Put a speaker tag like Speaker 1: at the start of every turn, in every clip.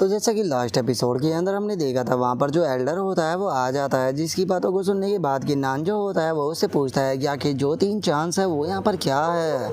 Speaker 1: तो जैसा कि लास्ट एपिसोड के अंदर हमने देखा था, वहाँ पर जो एल्डर होता है वो आ जाता है, जिसकी बातों को सुनने के बाद किन्नान जो होता है वो उससे पूछता है कि आखिर जो 3 चांस है वो यहाँ पर क्या है।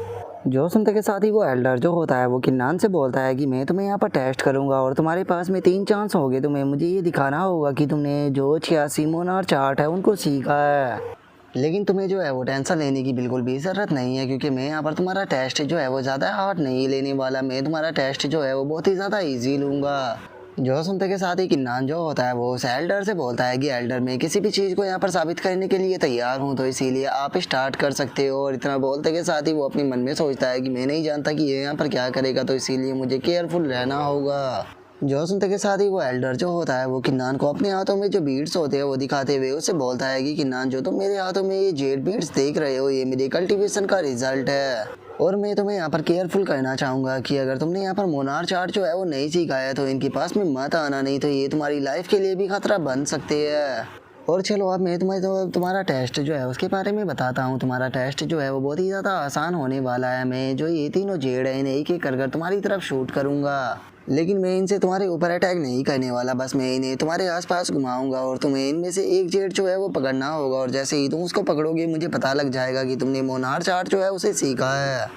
Speaker 1: जो सुनते के साथ ही वो एल्डर जो होता है वो किन्नान से बोलता है कि मैं तुम्हें यहाँ पर टेस्ट करूंगा और तुम्हारे पास में 3 चांस हो गए, तुम्हें मुझे ये दिखाना होगा कि तुमने जो 86 मोनार चार्ट है उनको सीखा है। लेकिन तुम्हें जो है वो टेंशन लेने की बिल्कुल भी ज़रूरत नहीं है, क्योंकि मैं यहाँ पर तुम्हारा टेस्ट जो है वो ज़्यादा हार्ड नहीं लेने वाला। मैं तुम्हारा टेस्ट जो है वो बहुत ही ज़्यादा इजी लूँगा। जो सुनते के साथ ही किन्नान जो होता है वो उस एल्डर से बोलता है कि एल्डर, मैं किसी भी चीज़ को यहाँ पर साबित करने के लिए तैयार हूँ, तो इसीलिए आप स्टार्ट कर सकते हो। और इतना बोलते के साथ ही वो अपने मन में सोचता है कि मैं नहीं जानता कि ये यहाँ पर क्या करेगा, तो इसीलिए मुझे केयरफुल रहना होगा। जो सुनते के साथ ही वो एल्डर जो होता है वो किन्नान को अपने हाथों में जो बीड्स होते हैं वो दिखाते हुए उससे बोलता है कि किन्नान, जो तुम मेरे हाथों में ये जेड बीड्स देख रहे हो, ये मेरे कल्टीवेशन का रिजल्ट है। और मैं तुम्हें यहाँ पर केयरफुल करना चाहूँगा कि अगर तुमने यहाँ पर मोनार चार्ट जो है वो नहीं सीखा है तो इनके पास में मत आना, नहीं तो ये तुम्हारी लाइफ के लिए भी खतरा बन सकते हैं। और चलो अब मैं तुम्हारा टेस्ट जो है उसके बारे में बताता हूँ। तुम्हारा टेस्ट जो है वो बहुत ही ज़्यादा आसान होने वाला है। मैं जो ये तीनों जेड है इन्हें एक एक कर तुम्हारी तरफ शूट करूँगा, लेकिन मैं इनसे तुम्हारे ऊपर अटैक नहीं करने वाला। बस मैं इन्हें तुम्हारे आसपास घुमाऊंगा और तुम्हें इनमें से एक जेड जो है वो पकड़ना होगा, और जैसे ही तुम उसको पकड़ोगे मुझे पता लग जाएगा कि तुमने मोनार चार्ट जो है उसे सीखा है।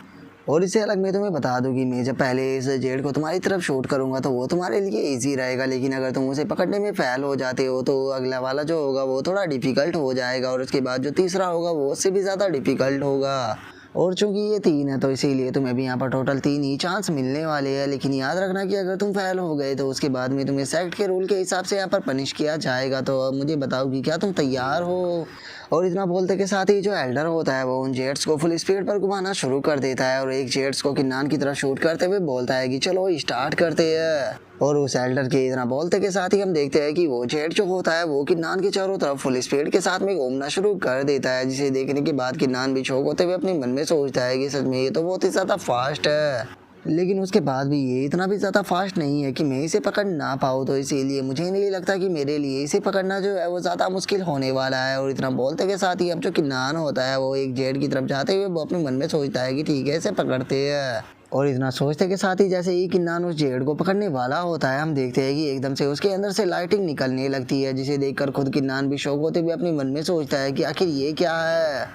Speaker 1: और इससे अलग मैं तुम्हें बता दूं कि मैं जब पहले इस जेड को तुम्हारी तरफ शूट करूंगा तो वो तुम्हारे लिए इजी रहेगा, लेकिन अगर तुम उसे पकड़ने में फेल हो जाते हो तो अगला वाला जो होगा वो थोड़ा डिफिकल्ट हो जाएगा, और उसके बाद जो तीसरा होगा वो उससे भी ज़्यादा डिफिकल्ट होगा। और चूंकि ये 3 है तो इसीलिए तुम्हें भी यहाँ पर टोटल 3 ही चांस मिलने वाले हैं। लेकिन याद रखना कि अगर तुम फेल हो गए तो उसके बाद में तुम्हें सेक्ट के रूल के हिसाब से यहाँ पर पनिश किया जाएगा। तो अब मुझे बताओ कि क्या तुम तैयार हो। और इतना बोलते के साथ ही जो एल्डर होता है वो उन जेट्स को फुल स्पीड पर घुमाना शुरू कर देता है, और एक जेट्स को किन्नान की तरफ शूट करते हुए बोलता है कि चलो स्टार्ट करते हैं। और उस एल्डर के इतना बोलते के साथ ही हम देखते हैं कि वो जेट जो होता है वो किन्नान के चारों तरफ फुल स्पीड के साथ में घूमना शुरू कर देता है, जिसे देखने के बाद किन्नान भी शौक होते हुए अपने मन में सोचता है कि सच में ये तो बहुत ही ज़्यादा फास्ट है। लेकिन उसके बाद भी ये इतना भी ज़्यादा फास्ट नहीं है कि मैं इसे पकड़ ना पाऊँ, तो इसीलिए मुझे नहीं लगता कि मेरे लिए इसे पकड़ना जो है वो ज़्यादा मुश्किल होने वाला है। और इतना बोलते के साथ ही अब जो किन्नान होता है वो एक जेड की तरफ जाते हुए वो अपने मन में सोचता है कि ठीक है इसे पकड़ते हैं। और इतना सोचते के साथ ही जैसे ही किन्नान उस जेड को पकड़ने वाला होता है हम देखते हैं कि एकदम से उसके अंदर से लाइटिंग निकलने लगती है, जिसे देखकर खुद किन्नान भी शौक होते हुए अपने मन में सोचता है कि आखिर ये क्या है।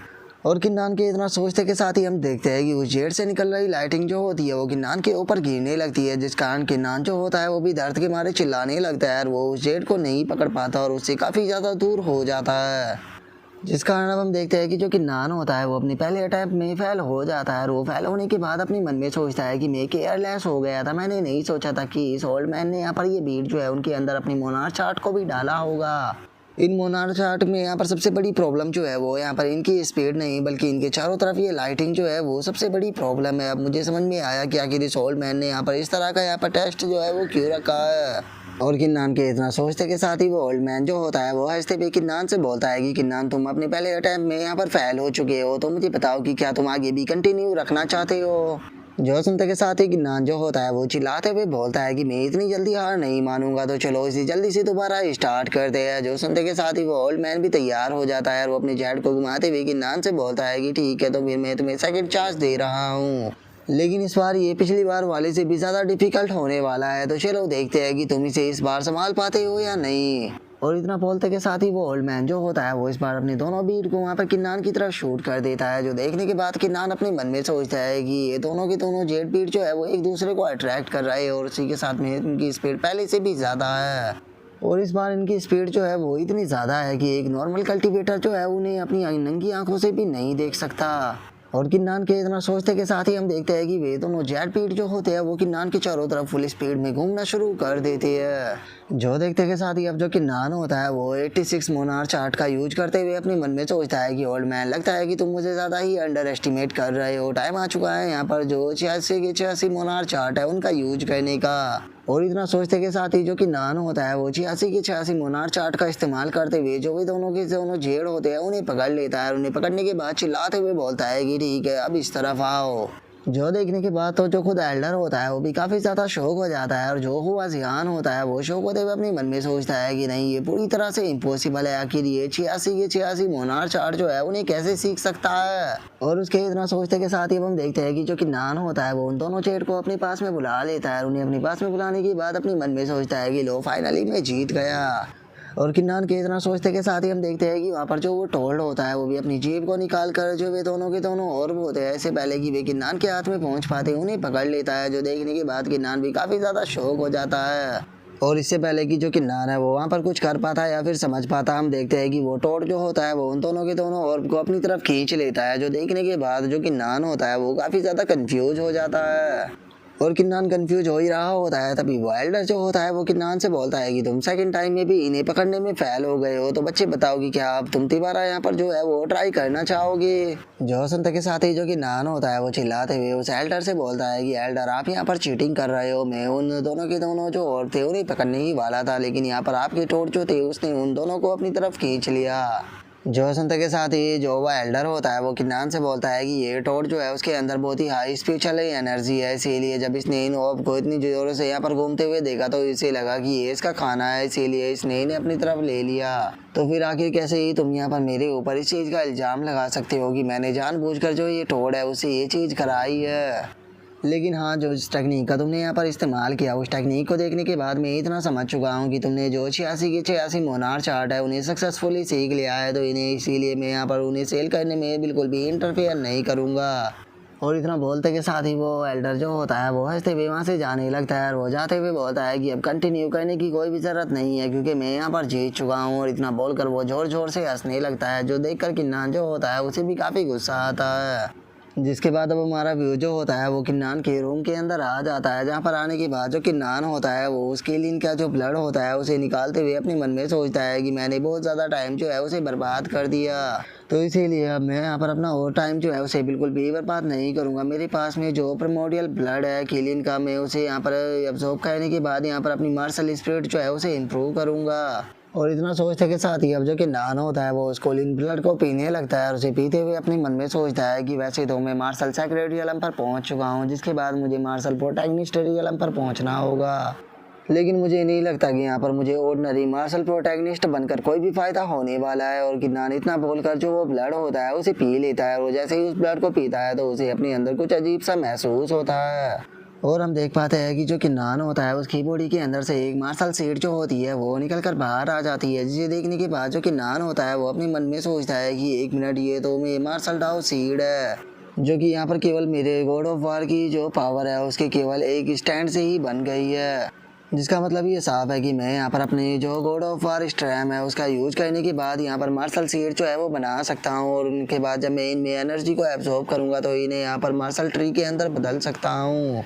Speaker 1: और किन्नान के इतना सोचते के साथ ही हम देखते हैं कि उस जेड से निकल रही लाइटिंग जो होती है वो किन्नान के ऊपर गिरने लगती है, जिस कारण किन्नान जो होता है वो भी दर्द के मारे चिल्लाने लगता है, और वो उस जेड को नहीं पकड़ पाता और उससे काफ़ी ज़्यादा दूर हो जाता है। जिस कारण अब हम देखते हैं कि जो किन्नान होता है वो अपने पहले अटैम्प्ट में फेल हो जाता है, और वो फेल होने के बाद अपने मन में सोचता है कि मैं केयरलेस हो गया था, मैंने नहीं सोचा था कि इस ओल्ड मैन ने यहाँ पर ये बीट जो है उनके अंदर अपनी मोनार चार्ट को भी डाला होगा। इन मोनार चार्ट में यहाँ पर सबसे बड़ी प्रॉब्लम जो है वो यहाँ पर इनकी स्पीड नहीं बल्कि इनके चारों तरफ ये लाइटिंग जो है वो सबसे बड़ी प्रॉब्लम है। अब मुझे समझ में आया कि आखिर इस ओल्ड मैन ने यहाँ पर इस तरह का यहाँ पर टेस्ट जो है वो क्यों रखा है। और किन्नान के इतना सोचते के साथ ही वो ओल्ड मैन जो होता है वो हंसते हुए किन्नान से बोलता है कि किन्नान, तुम अपने पहले अटैम्प्ट में यहाँ पर फेल हो चुके हो, तो मुझे बताओ कि क्या तुम आगे भी कंटिन्यू रखना चाहते हो। जो सुनते के साथ ही किन्नान जो होता है वो चिल्लाते हुए बोलता है कि मैं इतनी जल्दी हार नहीं मानूंगा, तो चलो इसी जल्दी से दोबारा स्टार्ट करते हैं। जो सुनते के साथ ही वो ओल्ड मैन भी तैयार हो जाता है और वो अपने जेट को घुमाते हुए किन्नान से बोलता है कि ठीक है, तो फिर मैं तुम्हें सेकंड चांस दे रहा हूँ, लेकिन इस बार ये पिछली बार वाले से भी ज़्यादा डिफिकल्ट होने वाला है, तो चलो देखते हैं कि तुम इसे इस बार संभाल पाते हो या नहीं। और इतना बोलते के साथ ही वो ओल्ड मैन जो होता है वो इस बार अपने दोनों बीट को वहाँ पर किन्नान की तरफ शूट कर देता है, जो देखने के बाद किन्नान अपने मन में सोचता है कि ये दोनों के दोनों जेट बीट जो है वो एक दूसरे को अट्रैक्ट कर रहा है, और उसी के साथ में इनकी स्पीड पहले से भी ज़्यादा है। और इस बार इनकी स्पीड जो है वो इतनी ज़्यादा है कि एक नॉर्मल कल्टीवेटर जो है उन्हें अपनी नंगी आंखों से भी नहीं देख सकता। और किन्नान के इतना सोचते के साथ ही हम देखते हैं कि वे दोनों जेट बीट जो होते हैं वो किन्नान के चारों तरफ फुल स्पीड में घूमना शुरू कर देते हैं। जो देखते के साथ ही अब जो किन्नान होता है वो 86 मोनार चार्ट का यूज करते हुए अपने मन में सोचता है कि ओल्ड मैन, लगता है कि तुम मुझे ज़्यादा ही अंडर एस्टिमेट कर रहे हो, टाइम आ चुका है यहाँ पर जो 86 मोनार चार्ट है उनका यूज करने का। और इतना सोचते के साथ ही जो किन्नान होता है वो 86 मोनार चार्ट का इस्तेमाल करते हुए जो भी दोनों के दोनों जेड होते हैं उन्हें पकड़ लेता है, और उन्हें पकड़ने के बाद चिल्लाते हुए बोलता है कि ठीक है अब इस तरफ आओ। जो देखने के बाद तो जो खुद एल्डर होता है वो भी काफ़ी ज़्यादा शौक हो जाता है, और जो हुआ जियान होता है वो शौक होते हुए अपने मन में सोचता है कि नहीं, ये पूरी तरह से इम्पॉसिबल है। आखिर ये 86 मोनार चार्ट जो है उन्हें कैसे सीख सकता है। और उसके इतना सोचते के साथ ही हम देखते हैं कि जो कि नान होता है वो उन दोनों चेट को अपने पास में बुला लेता है। उन्हें अपने पास में बुलाने के बाद अपने मन में सोचता है कि लो, फाइनली मैं जीत गया। और किन्नान के इतना सोचते के साथ ही हम देखते हैं कि वहाँ पर जो वो टोल्ड होता है वो भी अपनी जेब को निकाल कर जो वे दोनों के दोनों और वो होते हैं ऐसे पहले कि वे किन्नान के हाथ में पहुँच पाते उन्हें पकड़ लेता है। जो देखने के बाद किन्नान भी काफ़ी ज़्यादा शौक हो जाता है। और इससे पहले कि जो किन्नान है वो वहाँ पर कुछ कर पाता है या फिर समझ पाता, हम देखते हैं कि वो टोड जो होता है वो उन दोनों के दोनों और को अपनी तरफ खींच लेता है। जो देखने के बाद जो किन्नान होता है वो काफ़ी ज़्यादा कंफ्यूज हो जाता है। और किन्नान कंफ्यूज हो ही रहा होता है तभी वो एल्डर जो होता है वो किन्नान से बोलता है कि तुम सेकंड टाइम में भी इन्हें पकड़ने में फेल हो गए हो, तो बच्चे बताओ कि क्या अब तुम दोबारा यहाँ पर जो है वो ट्राई करना चाहोगे। जो सुनते के साथ ही जो किन्नान होता है वो चिल्लाते हुए उस एल्डर से बोलता है कि एल्डर, आप यहाँ पर चीटिंग कर रहे हो। मैं उन दोनों के दोनों जो और थे उन्हें पकड़ने ही वाला था, लेकिन यहाँ पर आपके टोट जो थे उसने उन दोनों को अपनी तरफ खींच लिया। जो सुनते के साथ ही जो वह एल्डर होता है वो किन्नान से बोलता है कि ये टोड जो है उसके अंदर बहुत ही हाई स्पिरिचुअल एनर्जी है, इसीलिए जब इसने इन ऑब को इतनी जोरों से यहाँ पर घूमते हुए देखा तो इसे लगा कि ये इसका खाना है, इसीलिए इसने इन्हें अपनी तरफ ले लिया। तो फिर आखिर कैसे ही तुम यहाँ पर मेरे ऊपर इस चीज़ का इल्ज़ाम लगा सकते हो कि मैंने जानबूझकर जो ये टोड है उससे ये चीज़ कराई है। लेकिन हाँ, जो इस टेक्निक का तुमने यहाँ पर इस्तेमाल किया उस टेक्निक को देखने के बाद मैं इतना समझ चुका हूँ कि तुमने जो 86 मोनार चार्ट है उन्हें सक्सेसफुली सीख लिया है, तो इन्हें इसीलिए मैं यहाँ पर उन्हें सेल करने में बिल्कुल भी इंटरफेयर नहीं करूँगा। और इतना बोलते के साथ ही वो एल्डर जो होता है वो हंसते हुए वहाँ से जाने लगता है। और वो जाते हुए बोलता है कि अब कंटिन्यू करने की कोई भी ज़रूरत नहीं है क्योंकि मैं यहाँ पर जीत चुका हूँ। और इतना बोलकर वो ज़ोर ज़ोर से हंसने लगता है, जो देख कर किन्नान जो होता है उसे भी काफ़ी गुस्सा आता है। जिसके बाद अब हमारा व्यू जो होता है वो किन्नान के रूम के अंदर आ जाता है, जहाँ पर आने के बाद जो किन्नान होता है वो उसके लिए इनका जो ब्लड होता है उसे निकालते हुए अपने मन में सोचता है कि मैंने बहुत ज़्यादा टाइम जो है उसे बर्बाद कर दिया, तो इसीलिए अब मैं यहाँ पर अपना और टाइम जो है उसे बिल्कुल भी बर्बाद नहीं करूँगा। मेरे पास में जो प्रिमोडियल ब्लड है किलिन का, मैं उसे यहाँ पर अब्जॉर्ब करने के बाद यहाँ पर अपनी मार्शल स्पिरिट जो है उसे इम्प्रूव करूँगा। और इतना सोचने के साथ ही अब जो कि नान होता है वो उस कोलिन ब्लड को पीने लगता है और उसे पीते हुए अपने मन में सोचता है कि वैसे तो मैं मार्शल सेक्रेट रियलम पर पहुंच चुका हूं, जिसके बाद मुझे मार्शल प्रोटैगनिस्ट रियलम पर पहुंचना होगा। लेकिन मुझे नहीं लगता कि यहाँ पर मुझे ऑर्डिनरी मार्शल प्रोटैगनिस्ट बनकर कोई भी फ़ायदा होने वाला है। और किन्नान इतना बोलकर जो वो ब्लड होता है उसे पी लेता है, और जैसे ही उस ब्लड को पीता है तो उसे अपने अंदर कुछ अजीब सा महसूस होता है। और हम देख पाते हैं कि जो किन्नान होता है उसकी बॉडी के अंदर से एक मार्शल सीड जो होती है वो निकल कर बाहर आ जाती है, जिसे देखने के बाद जो किन्नान होता है वो अपने मन में सोचता है कि एक मिनट, ये तो मैं मार्शल डाउ सीड है जो कि यहाँ पर केवल मेरे गॉड ऑफ वार की जो पावर है उसके केवल एक स्टैंड से ही बन गई है। जिसका मतलब ये साफ है कि मैं यहाँ पर अपने जो गॉड ऑफ वार स्ट्रैम है उसका यूज करने के बाद यहाँ पर मार्शल सीड जो है वो बना सकता हूँ, और उनके बाद जब मैं इनमें एनर्जी को एब्जॉर्ब करूँगा तो इन्हें यहाँ पर मार्शल ट्री के अंदर बदल सकता हूँ।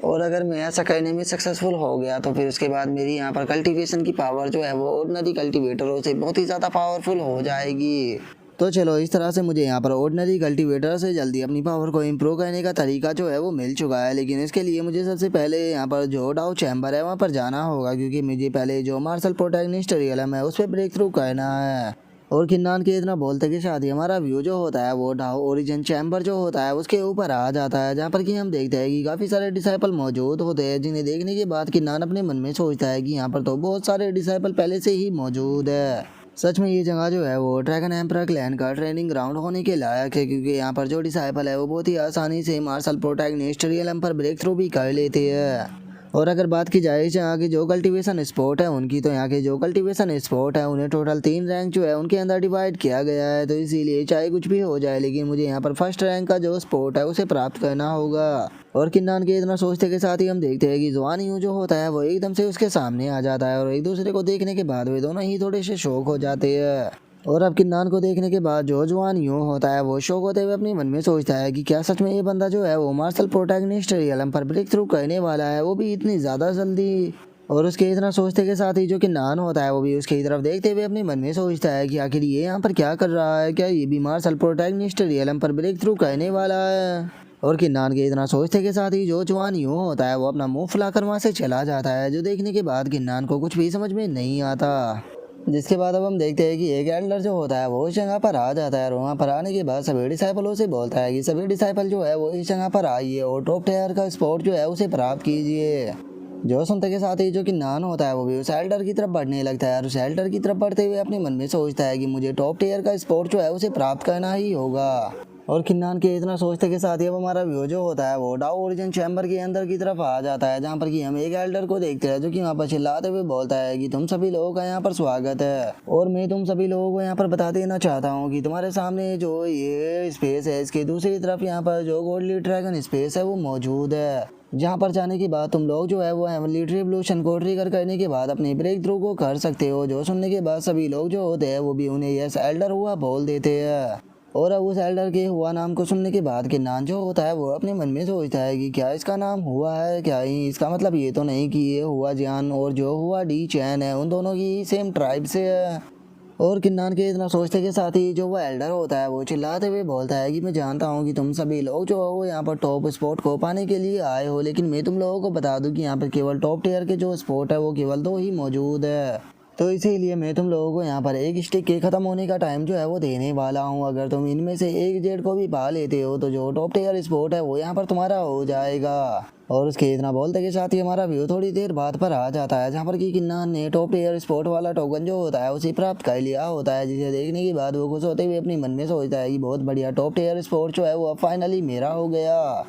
Speaker 1: और अगर मैं ऐसा करने में सक्सेसफुल हो गया तो फिर उसके बाद मेरी यहाँ पर कल्टीवेशन की पावर जो है वो ऑर्डिनरी कल्टीवेटरों से बहुत ही ज़्यादा पावरफुल हो जाएगी। तो चलो, इस तरह से मुझे यहाँ पर ऑर्डिनरी कल्टीवेटर से जल्दी अपनी पावर को इम्प्रूव करने का तरीका जो है वो मिल चुका है। लेकिन इसके लिए मुझे सबसे पहले यहाँ पर जो डाउ चैम्बर है वहाँ पर जाना होगा, क्योंकि मुझे पहले जो मार्शल प्रोटैगनिस्ट रियलम है उस पर ब्रेक थ्रू करना है। और किन्नान के इतना बोलते के साथ ही हमारा व्यू जो होता है वो डाउ ओरिजिन चैम्बर जो होता है उसके ऊपर आ जाता है, जहाँ पर कि हम देखते हैं कि काफ़ी सारे डिसाइपल मौजूद होते हैं, जिन्हें देखने के बाद किन्नान अपने मन में सोचता है कि यहाँ पर तो बहुत सारे डिसाइपल पहले से ही मौजूद है। सच में ये जगह जो है वो ड्रैगन एम्परर क्लैन का ट्रेनिंग ग्राउंड होने के लायक है, क्योंकि यहाँ पर जो डिसाइपल है वो बहुत ही आसानी से मार्शल प्रोटैगनिस्ट रियलम पर ब्रेक थ्रू भी कर लेते हैं। और अगर बात की जाए यहाँ की जो कल्टीवेशन स्पॉट है उनकी, तो यहाँ के जो कल्टीवेशन स्पॉट है उन्हें टोटल 3 रैंक जो है उनके अंदर डिवाइड किया गया है, तो इसीलिए चाहे कुछ भी हो जाए लेकिन मुझे यहाँ पर फर्स्ट रैंक का जो स्पॉट है उसे प्राप्त करना होगा। और किन्नान के इतना सोचते के साथ ही हम देखते हैं कि जुआन यूं जो होता है वो एकदम से उसके सामने आ जाता है, और एक दूसरे को देखने के बाद वे दोनों ही थोड़े से शौक हो जाते हैं। और अब किन्नान को देखने के बाद जो जुआन यूं होता है वो शौक होते हुए अपने मन में सोचता है कि क्या सच में ये बंदा जो है वो मार्शल प्रोटैगनिस्ट रियलम पर ब्रेक थ्रू करने वाला है, वो भी इतनी ज़्यादा जल्दी। और उसके इतना सोचते के साथ ही जो किन्नान होता है वो भी उसकी तरफ देखते हुए अपने मन में सोचता है कि आखिर ये यहाँ पर क्या कर रहा है, क्या ये भी मार्शल प्रोटैगनिस्ट रियलम पर ब्रेक थ्रू करने वाला है। और किन्नान के इतना सोचते के साथ ही जो जुआन यूं होता है वो अपना मुंह फुलाकर वहाँ से चला जाता है, जो देखने के बाद किन्नान को कुछ भी समझ में नहीं आता। जिसके बाद अब हम देखते हैं कि एक एल्डर जो होता है वो इस जगह पर आ जाता है और वहाँ पर आने के बाद सभी डिसाइपलों से बोलता है कि सभी डिसाइपल जो है वो इस जगह पर आइए और टॉप टियर का स्पॉट जो है उसे प्राप्त कीजिए। जो सुनते के साथ ही जो कि नान होता है वो भी उस एल्डर की तरफ बढ़ने लगता है और उस एल्डर की तरफ बढ़ते हुए अपने मन में सोचता है कि मुझे टॉप टियर का स्पॉट जो है उसे प्राप्त करना ही होगा। और किन्नान के इतना सोचते के साथ ही अब हमारा व्यू जो होता है वो डाउ ओरिजिन चैम्बर के अंदर की तरफ आ जाता है, जहाँ पर कि हम एक एल्डर को देखते हैं जो कि वहाँ पर चिल्लाते हुए बोलता है कि तुम सभी लोगों का यहाँ पर स्वागत है और मैं तुम सभी लोगों को यहाँ पर बता देना चाहता हूँ कि तुम्हारे सामने जो ये स्पेस है इसके दूसरी तरफ यहाँ पर जो गोल्डली ड्रैगन स्पेस है वो मौजूद है, जहाँ पर जाने के बाद तुम लोग जो है वो हेवनली रिवोल्यूशन को ट्रिगर करने के बाद अपनी ब्रेक थ्रू को कर सकते हो। जो सुनने के बाद सभी लोग जो होते हैं वो भी उन्हें यस एल्डर हुआ बोल देते हैं। और अब उस एल्डर के हुआ नाम को सुनने के बाद किन्नान जो होता है वो अपने मन में सोचता है कि क्या इसका नाम हुआ है, क्या ही इसका मतलब ये तो नहीं कि ये हुआ जियान और जो हुआ डी चैन है उन दोनों की सेम ट्राइब से है। और किन्नान के इतना सोचते के साथ ही जो वो एल्डर होता है वो चिल्लाते हुए बोलता है कि मैं जानता हूँ कि तुम सभी लोग जो हो यहाँ पर टॉप स्पॉट को पाने के लिए आए हो, लेकिन मैं तुम लोगों को बता दूँ कि यहाँ पर केवल टॉप टियर के जो स्पॉट है वो केवल 2 ही मौजूद है। तो इसीलिए मैं तुम लोगों को यहाँ पर एक स्टिक के ख़त्म होने का टाइम जो है वो देने वाला हूँ। अगर तुम इनमें से एक जेड को भी पा लेते हो तो जो टॉप टियर स्पॉट है वो यहाँ पर तुम्हारा हो जाएगा। और उसके इतना बोलते के साथ ही हमारा व्यू थोड़ी देर बाद पर आ जाता है, जहाँ पर कि किन्नान ने टॉप टियर स्पॉट वाला टोकन जो होता है उसे प्राप्त कर लिया होता है, जिसे देखने के बाद वो खुश होते हुए अपने मन में सोचता है कि बहुत बढ़िया, टॉप टियर स्पॉट जो है वो अब फाइनली मेरा हो गया।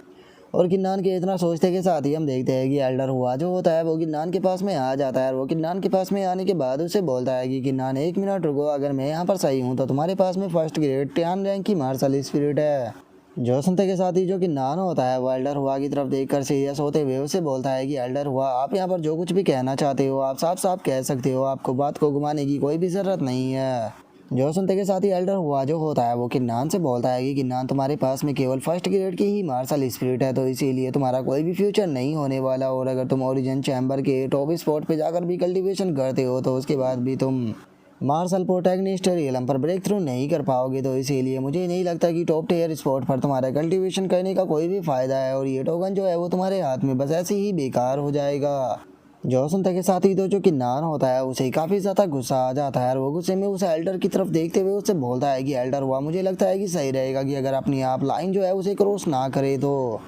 Speaker 1: और किन्नान के इतना सोचते के साथ ही हम देखते हैं कि एल्डर हुआ जो होता है वो किन्नान के पास में आ जाता है और वो किन्नान के पास में आने के बाद उसे बोलता है कि किन्नान 1 मिनट रुको, अगर मैं यहाँ पर सही हूँ तो तुम्हारे पास में फर्स्ट ग्रेड 10 रैंक की मार्शल स्पिरिट है। जो सुनते के साथ ही जो किन्नान होता है वो एल्डर हुआ की तरफ देखकर सीरियस होते हुए उसे बोलता है कि एल्डर हुआ, आप यहाँ पर जो कुछ भी कहना चाहते हो आप साफ साफ कह सकते हो, आपको बात को घुमाने की कोई भी ज़रूरत नहीं है। जो सुनते के साथ ही एल्डर हुआ जो होता है वो किन्नान से बोलता है कि किन्नान तुम्हारे पास में केवल फर्स्ट ग्रेड की ही मार्शल स्पिरिट है, तो इसीलिए तुम्हारा कोई भी फ्यूचर नहीं होने वाला, और अगर तुम ओरिजिन चैम्बर के टॉप स्पॉट पे जाकर भी कल्टीवेशन करते हो तो उसके बाद भी तुम मार्शल प्रोटैगनिस्ट रियलम पर ब्रेक थ्रू नहीं कर पाओगे। तो इसीलिए मुझे नहीं लगता कि टॉप टियर स्पॉट पर तुम्हारा कल्टीवेशन करने का कोई भी फ़ायदा है, और ये टोकन जो है वो तुम्हारे हाथ में बस ऐसे ही बेकार हो जाएगा। जो सुनते के साथ ही तो जो किन्नान होता है उसे काफ़ी ज़्यादा गुस्सा आ जाता है और वो गुस्से में उस एल्डर की तरफ देखते हुए उससे बोलता है कि एल्डर हुआ, मुझे लगता है कि सही रहेगा कि अगर अपनी आप लाइन जो है उसे क्रॉस ना करे। तो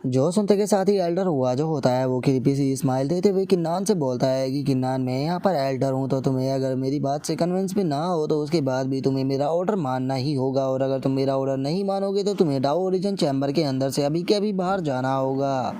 Speaker 1: जो सुनते के साथ ही एल्डर हुआ जो होता है वो क्रीपी सी स्माइल देते हुए किन्नान से बोलता है कि किन्नान मैं यहाँ पर एल्डर हूँ, तो तुम्हें अगर मेरी बात से कन्विंस भी ना हो तो उसके बाद भी तुम्हें मेरा ऑर्डर मानना ही होगा, और अगर तुम मेरा ऑर्डर नहीं मानोगे तो तुम्हें डाउ ओरिजिन चैम्बर के अंदर से अभी के अभी बाहर जाना होगा।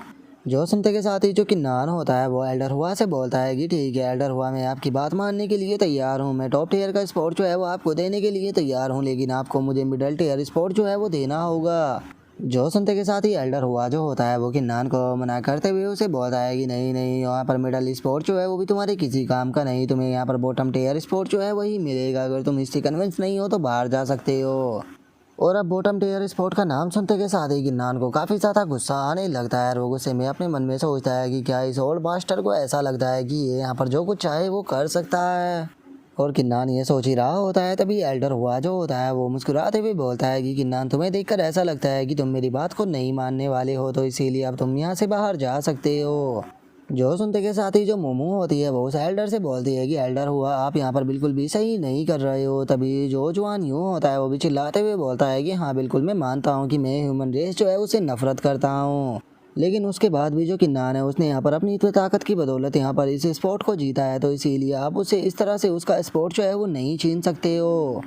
Speaker 1: जो सुनते के साथ ही जो किन्नान होता है वो एल्डर हुआ से बोलता है कि ठीक है एल्डर हुआ, मैं आपकी बात मानने के लिए तैयार हूँ, मैं टॉप टियर का स्पॉट जो है वो आपको देने के लिए तैयार हूँ, लेकिन आपको मुझे मिडल टियर स्पॉट जो है वो देना होगा। जो सुनते के साथ ही एल्डर हुआ जो होता है वो किन्नान को मना करते हुए उसे बोलता है कि नहीं नहीं, यहाँ पर मिडल स्पॉट जो है वो भी तुम्हारे किसी काम का नहीं, तुम्हें यहाँ पर बॉटम टियर स्पॉट जो है वही मिलेगा, अगर तुम इससे कन्विंस नहीं हो तो बाहर जा सकते हो। और अब बॉटम टियर स्पॉट का नाम सुनते के साथ ही किन्नान को काफ़ी ज़्यादा गुस्सा आने लगता है और वो गुस्से में अपने मन में सोचता है कि क्या इस ओल्ड मास्टर को ऐसा लगता है कि ये यहाँ पर जो कुछ चाहे वो कर सकता है। और किन्नान ये सोच ही रहा होता है तभी एल्डर हुआ जो होता है वो मुस्कुराते हुए बोलता है कि किन्नान तुम्हें देखकर ऐसा लगता है कि तुम मेरी बात को नहीं मानने वाले हो, तो इसीलिए अब तुम यहाँ से बाहर जा सकते हो। जो सुनते के साथ ही जो मोमो होती है वो उस एल्डर से बोलती है कि एल्डर हुआ आप यहाँ पर बिल्कुल भी सही नहीं कर रहे हो। तभी जो जवान यूँ होता है वो भी चिल्लाते हुए बोलता है कि हाँ बिल्कुल, मैं मानता हूँ कि मैं ह्यूमन रेस जो है उसे नफरत करता हूँ, लेकिन उसके बाद भी जो किन्नान है उसने यहाँ पर अपनी इतनी ताकत की बदौलत यहाँ पर इस स्पॉट को जीता है, तो इसीलिए आप उसे इस तरह से उसका स्पॉट जो है वो नहीं छीन सकते हो।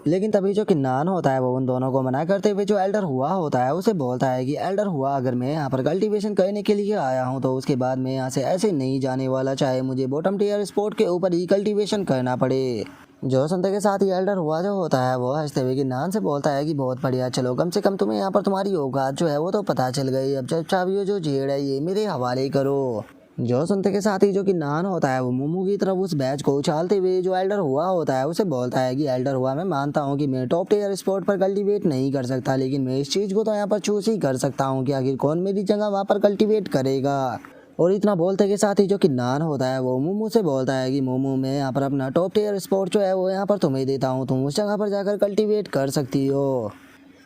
Speaker 1: लेकिन तभी जो किन्नान होता है वो उन दोनों को मना करते हुए जो एल्डर हुआ होता है उसे बोलता है कि एल्डर हुआ, अगर मैं यहाँ पर कल्टीवेशन करने के लिए आया हूँ तो उसके बाद मैं यहाँ से ऐसे नहीं जाने वाला, चाहे मुझे बॉटम टियर स्पॉट के ऊपर ही कल्टीवेशन करना पड़े। जो सुनते के साथ ही एल्डर हुआ जो होता है वो हंसते हुए किन्नान से बोलता है कि बहुत बढ़िया, चलो कम से कम तुम्हें यहाँ पर तुम्हारी औकात जो है वो तो पता चल गई, अब जब चाबियों जो जेड़ है ये मेरे हवाले करो। जो सुनते के साथ ही जो किन्नान होता है वो मोमो की तरफ उस बैच को उछालते हुए जो एल्डर हुआ होता है उसे बोलता है कि एल्डर हुआ, मैं मानता हूँ कि मैं टॉप टियर स्पॉट पर कल्टीवेट नहीं कर सकता, लेकिन मैं इस चीज़ को तो यहाँ पर चूज ही कर सकता हूँ कि आखिर कौन मेरी जगह वहाँ पर कल्टीवेट करेगा। और इतना बोलते के साथ ही जो किन्नान होता है वो मोमो से बोलता है कि मोमो, मैं यहाँ पर अपना टॉप टियर स्पॉट जो है वो यहाँ पर तुम्हें देता हूँ, तुम उस जगह पर जाकर कल्टीवेट कर सकती हो।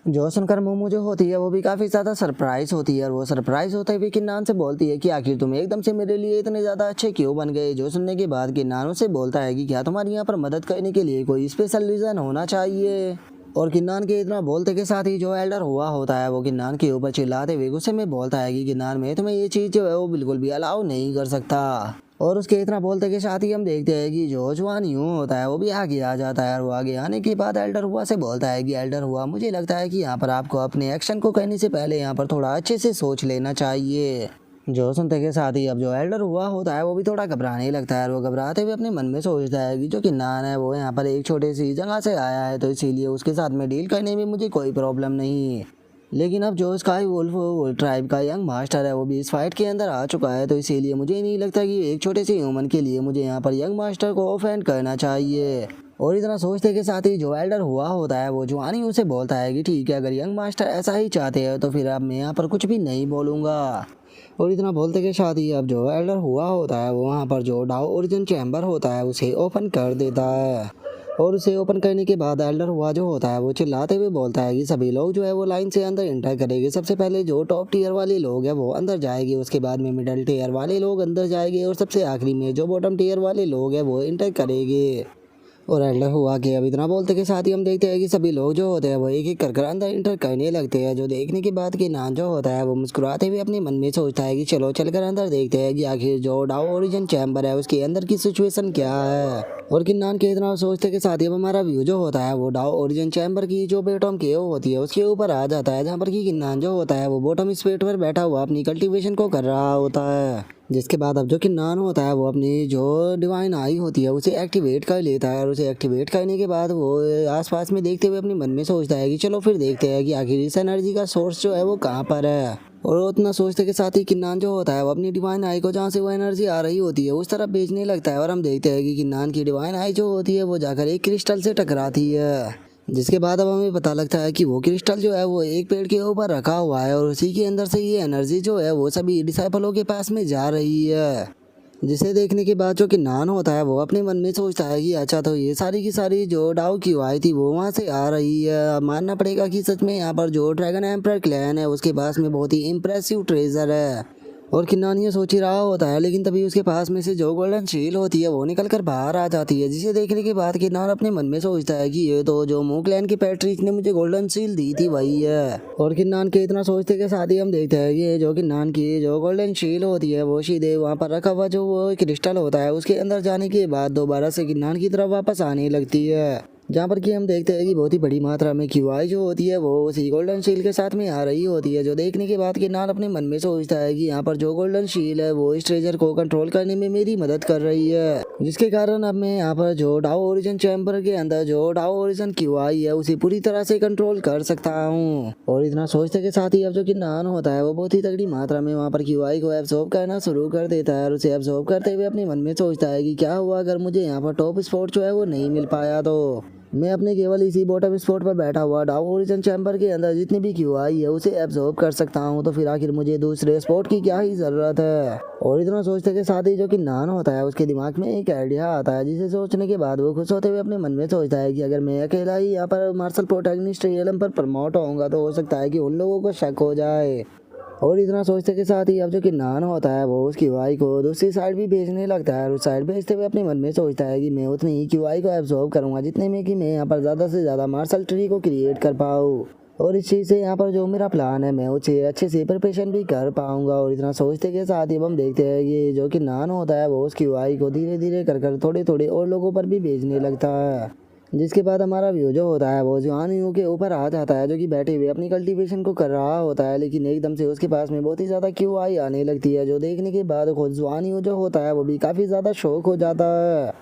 Speaker 1: जो सुनकर मोमो जो होती है वो भी काफ़ी ज़्यादा सरप्राइज होती है और वो सरप्राइज होते हुए किन्नान से बोलती है कि आखिर तुम एकदम से मेरे लिए इतने ज़्यादा अच्छे क्यों बन गए। जो सुनने के बाद किन्नान उससे बोलता है कि क्या तुम्हारे यहाँ पर मदद करने के लिए कोई स्पेशल रीज़न होना चाहिए। और किन्नान के इतना बोलते के साथ ही जो एल्डर हुआ होता है वो किन्नान के ऊपर चिल्लाते हुए गुस्से में बोलता है कि किन्नान, मैं तुम्हें ये चीज़ जो है वो बिल्कुल भी अलाउ नहीं कर सकता। और उसके इतना बोलते के साथ ही हम देखते हैं कि जो जवान यूं होता है वो भी आगे आ जाता है और वो आगे आने के बाद एल्डर हुआ से बोलता है कि एल्डर हुआ, मुझे लगता है कि यहाँ पर आपको अपने एक्शन को कहने से पहले यहाँ पर थोड़ा अच्छे से सोच लेना चाहिए। जो सुनते के साथ ही अब जो एल्डर हुआ होता है वो भी थोड़ा घबराने लगता है और वो घबराते हुए अपने मन में सोचता है कि जो किन्नान है वो यहाँ पर एक छोटे सी जगह से आया है, तो इसीलिए उसके साथ में डील करने में मुझे कोई प्रॉब्लम नहीं। लेकिन अब जो स्काई वुल्फ ट्राइब का यंग मास्टर है वो भी इस फाइट के अंदर आ चुका है, तो इसीलिए मुझे नहीं लगता कि एक छोटे से ह्यूमन के लिए मुझे यहाँ पर यंग मास्टर को ऑफेंड करना चाहिए। और इतना सोचते के साथ ही जो एल्डर हुआ होता है वो जवानी उसे बोलता है कि ठीक है, अगर यंग मास्टर ऐसा ही चाहते हैं तो फिर अब मैं यहाँ पर कुछ भी नहीं बोलूँगा। और इतना बोलते के साथ ही अब जो एल्डर हुआ होता है वो वहाँ पर जो डाओ ओरिजिन चैम्बर होता है उसे ओपन कर देता है। और उसे ओपन करने के बाद एल्डर हुआ जो होता है वो चिल्लाते हुए बोलता है कि सभी लोग जो है वो लाइन से अंदर एंटर करेंगे। सबसे पहले जो टॉप टीयर वाले लोग हैं वो अंदर जाएंगे, उसके बाद में मिडिल टीयर वाले लोग अंदर जाएंगे और सबसे आखिरी में जो बॉटम टीयर वाले लोग हैं वो एंटर करेंगे। और एल्डर हुआ कि अब इतना बोलते के साथ ही हम देखते हैं कि सभी लोग जो होते हैं वो एक एक कर अंदर इंटर करने लगते हैं। जो देखने के बाद कि नान जो होता है वो मुस्कुराते हुए अपने मन में सोचता है कि चलो चलकर अंदर देखते हैं कि आखिर जो डाओ ओरिजिन चैम्बर है उसके अंदर की सिचुएशन क्या है। और किन्नान के इतना सोचते के साथ ही अब हमारा व्यू जो होता है वो डाओ ओरिजिन चैम्बर की जो बॉटम केव होती है उसके ऊपर आ जाता है, जहाँ पर कि किन्नान जो होता है वो बॉटम स्पेट पर बैठा हुआ अपनी कल्टीवेशन को कर रहा होता है। जिसके बाद अब जो किन्नान होता है वो अपनी जो डिवाइन आई होती है उसे एक्टिवेट कर लेता है और उसे एक्टिवेट करने के बाद वो आसपास में देखते हुए अपने मन में सोचता है कि चलो फिर देखते हैं कि आखिर इस एनर्जी का सोर्स जो है वो कहाँ पर है। और उतना सोचते के साथ ही किन्नान जो होता है वो अपनी डिवाइन आई को जहाँ से वो एनर्जी आ रही होती है उस तरफ भेजने लगता है और हम देखते हैं कि किन्नान की डिवाइन आई जो होती है वो जाकर एक क्रिस्टल से टकराती है। जिसके बाद अब हमें पता लगता है कि वो क्रिस्टल जो है वो एक पेड़ के ऊपर रखा हुआ है और उसी के अंदर से ये एनर्जी जो है वो सभी डिसाइपलों के पास में जा रही है। जिसे देखने के बाद जो कि नान होता है वो अपने मन में सोचता है कि अच्छा, तो ये सारी की सारी जो डाउ की आई थी वो वहाँ से आ रही है। अब मानना पड़ेगा कि सच में यहाँ पर जो ड्रैगन एम्पर क्लैन है उसके पास में बहुत ही इम्प्रेसिव ट्रेजर है। और किन्नान ये सोच ही रहा होता है, लेकिन तभी उसके पास में से जो गोल्डन शील होती है वो निकल कर बाहर आ जाती है, जिसे देखने के बाद किन्नान अपने मन में सोचता है कि ये तो जो मूक क्लैन की पैट्रिक ने मुझे गोल्डन शील दी थी वही है। और किन्नान के इतना सोचते के साथ ही हम देखते हैं कि जो किन्नान की जो गोल्डन शील होती है वो सीधे वहाँ पर रखा हुआ जो वो क्रिस्टल होता है उसके अंदर जाने के बाद दोबारा से किन्नान की तरफ वापस आने लगती है। जहाँ पर कि हम देखते हैं कि बहुत ही बड़ी मात्रा में क्यूआई जो होती है वो उसी गोल्डन शील के साथ में आ रही होती है। जो देखने के बाद किन्नान अपने मन में सोचता है कि यहाँ पर जो गोल्डन शील है वो इस ट्रेजर को कंट्रोल करने में मेरी मदद कर रही है, जिसके कारण अब मैं यहाँ पर जो डाओ ओरिजिन चैम्बर के अंदर जो डाओ ओरिजिन क्यूआई है उसे पूरी तरह से कंट्रोल कर सकता हूँ। और इतना सोचते के साथ ही अब जो किन्नान होता है वो बहुत ही तगड़ी मात्रा में वहाँ पर क्यूआई को एब्जॉर्ब करना शुरू कर देता है और उसे एब्जॉर्ब करते हुए अपने मन में सोचता है कि क्या हुआ अगर मुझे यहाँ पर टॉप स्पॉट जो है वो नहीं मिल पाया, तो मैं अपने केवल इसी बॉटम स्पॉट पर बैठा हुआ डाउ ओरिजिन चैम्बर के अंदर जितनी भी क्यूआई है उसे एब्जॉर्ब कर सकता हूँ, तो फिर आखिर मुझे दूसरे स्पॉट की क्या ही जरूरत है। और इतना सोचते के साथ ही जो कि नान होता है उसके दिमाग में एक आइडिया आता है, जिसे सोचने के बाद वो खुश होते हुए अपने मन में सोचता है कि अगर मैं अकेला ही यहाँ पर मार्शल प्रोटैगनिस्ट रियलम पर प्रमोट होऊंगा तो हो सकता है कि उन लोगों को शक हो जाए। और इतना सोचते के साथ ही अब जो कि नान होता है वो उस क्यूआई को दूसरी साइड भी भेजने लगता है और उस साइड भेजते हुए अपने मन में सोचता है कि मैं उतनी ही क्यूआई को एब्जॉर्ब करूंगा जितने में कि मैं यहाँ पर ज़्यादा से ज़्यादा मार्शल ट्री को क्रिएट कर पाऊँ, और इस चीज़ से यहाँ पर जो मेरा प्लान है मैं उसे अच्छे से प्रिपरेशन भी कर पाऊंगा। और इतना सोचते के साथ ही हम देखते हैं ये जो कि नान होता है वो उस क्यूआई को धीरे धीरे कर थोड़े थोड़े और लोगों पर भी भेजने लगता है। जिसके बाद हमारा व्यू जो होता है वो जुआनियों के ऊपर आ जाता है जो कि बैठे हुए अपनी कल्टीवेशन को कर रहा होता है, लेकिन एकदम से उसके पास में बहुत ही ज़्यादा क्यूआई आने लगती है। जो देखने के बाद खुद जुआनियों जो होता है वो भी काफ़ी ज़्यादा शौक हो जाता है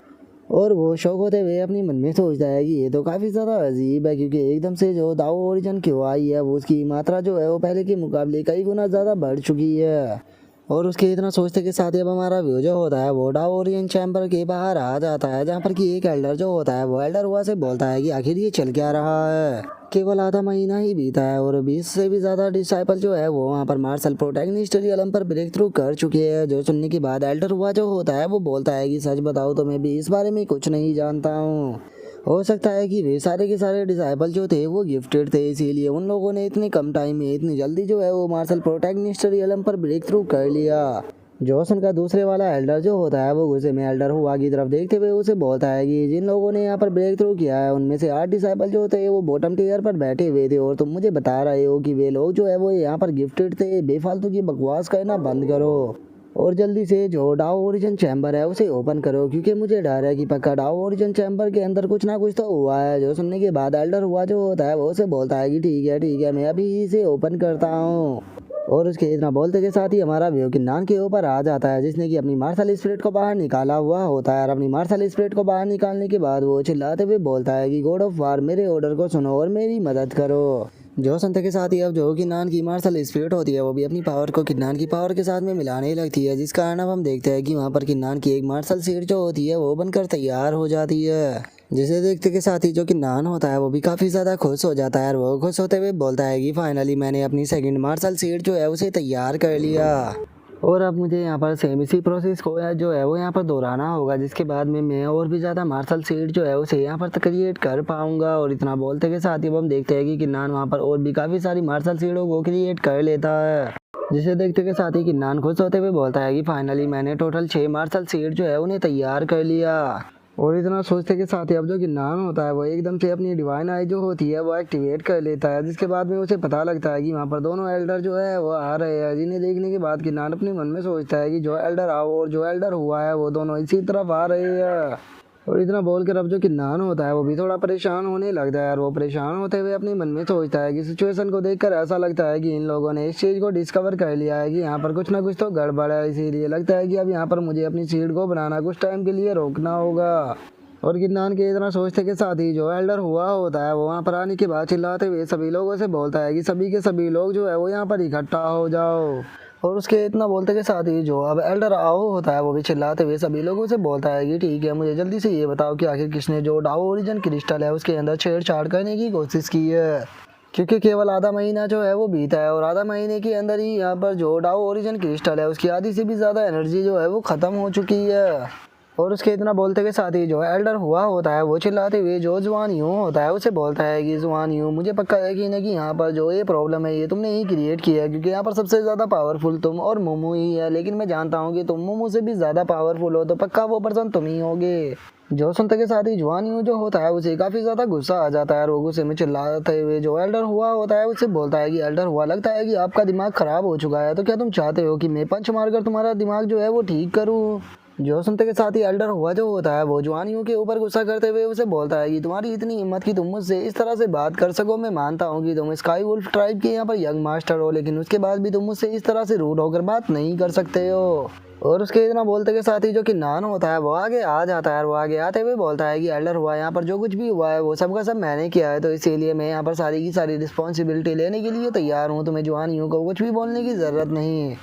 Speaker 1: और वो शौक होते हुए अपनी मन में सोचता है कि ये तो काफ़ी ज़्यादा अजीब है, क्योंकि एकदम से जो दाओ ओरिजिन क्यूआई है वो उसकी मात्रा जो है वो पहले के मुकाबले कई गुना ज़्यादा बढ़ चुकी है। और उसके इतना सोचते के साथ ही अब हमारा व्यू जो होता है वो डाओ ओरिजिन चैम्बर के बाहर आ जाता है, जहाँ पर कि एक एल्डर जो होता है वो एल्डर हुआ से बोलता है कि आखिर ये चल क्या रहा है। केवल आधा महीना ही बीता है और 20 से भी ज़्यादा डिसाइपल जो है वो वहाँ पर मार्शल प्रोटैगनिस्ट रियलम पर ब्रेक थ्रू कर चुके हैं। जो सुनने के बाद एल्डर हुआ जो होता है वो बोलता है कि सच बताओ तो मैं भी इस बारे में कुछ नहीं जानता हूँ। हो सकता है कि वे सारे के सारे डिसाइपल जो थे वो गिफ्टेड थे, इसीलिए उन लोगों ने इतने कम टाइम में इतनी जल्दी जो है वो मार्शल प्रोटैगनिस्ट रियलम पर ब्रेक थ्रू कर लिया। जोसन का दूसरे वाला एल्डर जो होता है वो गुस्से में एल्डर हुआ की तरफ देखते हुए उसे बोलता है कि जिन लोगों ने यहाँ पर ब्रेक थ्रू किया है उनमें से 8 डिसाइपल जो थे वो बॉटम टियर पर बैठे हुए थे, और तुम मुझे बता रहे हो कि वे लोग जो है वो यहाँ पर गिफ्टेड थे। बेफालतू की बकवास करना बंद करो और जल्दी से जो डाओ ओरिजिन चैम्बर है उसे ओपन करो, क्योंकि मुझे डर है कि पक्का डाओ ओरिजिन चैम्बर के अंदर कुछ ना कुछ तो हुआ है। जो सुनने के बाद एल्डर हुआ जो होता है वो उसे बोलता है कि ठीक है मैं अभी इसे ओपन करता हूँ। और उसके इतना बोलते के साथ ही हमारा व्यू किन्नान के ऊपर आ जाता है, जिसने कि अपनी मार्शल स्पिरिट को बाहर निकाला हुआ होता है। और अपनी मार्शल स्पिरिट को बाहर निकालने के बाद वो चिल्लाते हुए बोलता है कि गॉड ऑफ वार मेरे ऑर्डर को सुनो और मेरी मदद करो। जो संत के साथ ही अब जो किन्नान की मार्शल स्पिरिट होती है वो भी अपनी पावर को किन्नान की पावर के साथ में मिलाने लगती है, जिस कारण अब हम देखते हैं कि वहाँ पर किन्नान की एक मार्शल सीट जो होती है वो बनकर तैयार हो जाती है, जिसे देखते के साथ ही जो किन्नान होता है वो भी काफ़ी ज़्यादा खुश हो जाता है। और वो खुश होते हुए बोलता है कि फाइनली मैंने अपनी सेकंड मार्शल सीट जो है उसे तैयार कर लिया, और अब मुझे यहाँ पर सेम इसी प्रोसेस को जो है वो यहाँ पर दोहराना होगा, जिसके बाद में मैं और भी ज़्यादा मार्शल सीट जो है उसे यहाँ पर क्रिएट कर पाऊंगा। और इतना बोलते के साथ ही अब हम देखते हैं कि किन्नान वहाँ पर और भी काफ़ी सारी मार्शल सीटों को क्रिएट कर लेता है, जिसे देखते के साथ ही किन्नान खुश होते हुए बोलता है कि फाइनली मैंने टोटल 6 मार्शल सीट जो है उन्हें तैयार कर लिया। और इतना सोचते के साथ ही अब जो किन्नान होता है वो एकदम से अपनी डिवाइन आई जो होती है वो एक्टिवेट कर लेता है, जिसके बाद में उसे पता लगता है कि वहाँ पर दोनों एल्डर जो है वो आ रहे हैं, जिन्हें देखने के बाद किन्नान अपने मन में सोचता है कि जो एल्डर आओ और जो एल्डर हुआ है वो दोनों इसी तरफ आ रहे हैं। और इतना बोलकर अब जो किन्नान होता है वो भी थोड़ा परेशान होने लगता है, और वो परेशान होते हुए अपने मन में सोचता है कि सिचुएशन को देखकर ऐसा लगता है कि इन लोगों ने इस चीज़ को डिस्कवर कर लिया है कि यहाँ पर कुछ ना कुछ तो गड़बड़ है, इसीलिए लगता है कि अब यहाँ पर मुझे अपनी सीट को बनाना कुछ टाइम के लिए रोकना होगा। और किन्नान के इतना सोचते के साथ ही जो एल्डर हुआ होता है वो वहाँ पर आने के बाद चिल्लाते हुए सभी लोगों से बोलता है कि सभी के सभी लोग जो है वो यहाँ पर इकट्ठा हो जाओ। और उसके इतना बोलते के साथ ही जो अब एल्डर आओ होता है वो भी चिल्लाते हुए सभी लोगों से बोलता है कि ठीक है मुझे जल्दी से ये बताओ कि आखिर किसने जो डाओ ओरिजिन क्रिस्टल है उसके अंदर छेड़छाड़ करने की कोशिश की है, क्योंकि केवल आधा महीना जो है वो बीता है और आधा महीने के अंदर ही यहाँ पर जो डाओ ओरिजिन क्रिस्टल है उसकी आधी से भी ज़्यादा एनर्जी जो है वो ख़त्म हो चुकी है। और उसके इतना बोलते के साथ ही जो एल्डर हुआ होता है वो चिल्लाते हुए जो जुआन यूं होता है उसे बोलता है कि जुआन यूं मुझे पक्का यकीन है कि यहाँ पर जो ये प्रॉब्लम है ये तुमने ही क्रिएट किया है, क्योंकि यहाँ पर सबसे ज़्यादा पावरफुल तुम और मोमो ही है, लेकिन मैं जानता हूँ कि तुम मोमो से भी ज़्यादा पावरफुल हो, तो पक्का वो पर्सन तुम ही होगे। जो सुनते के साथ ही जुआन यूं जो होता है उसे काफ़ी ज़्यादा गुस्सा आ जाता है, और वो गुस्से में चिल्लाते हुए जो एल्डर हुआ होता है उसे बोलता है कि एल्डर हुआ लगता है कि आपका दिमाग ख़राब हो चुका है, तो क्या तुम चाहते हो कि मैं पंच मारकर तुम्हारा दिमाग जो है वो ठीक करूँ। जो सुनते के साथ ही एल्डर हुआ जो होता है वो जुआनियों के ऊपर गुस्सा करते हुए उसे बोलता है कि तुम्हारी इतनी हिम्मत कि तुम मुझसे इस तरह से बात कर सको। मैं मानता हूँ कि तुम स्काई वुल्फ ट्राइब के यहाँ पर यंग मास्टर हो, लेकिन उसके बाद भी तुम मुझसे इस तरह से रूड होकर बात नहीं कर सकते हो। और उसके इतना बोलते के साथ ही जो किन्नान होता है वो आगे आ जाता है, और वो आगे आते हुए बोलता है कि एल्डर हुआ यहाँ पर जो कुछ भी हुआ है वो सब का सब मैंने किया है, तो इसीलिए मैं यहाँ पर सारी की सारी रिस्पॉन्सिबिलिटी लेने के लिए तैयार हूँ। तुम्हें जुआनियों को कुछ भी बोलने की ज़रूरत नहीं।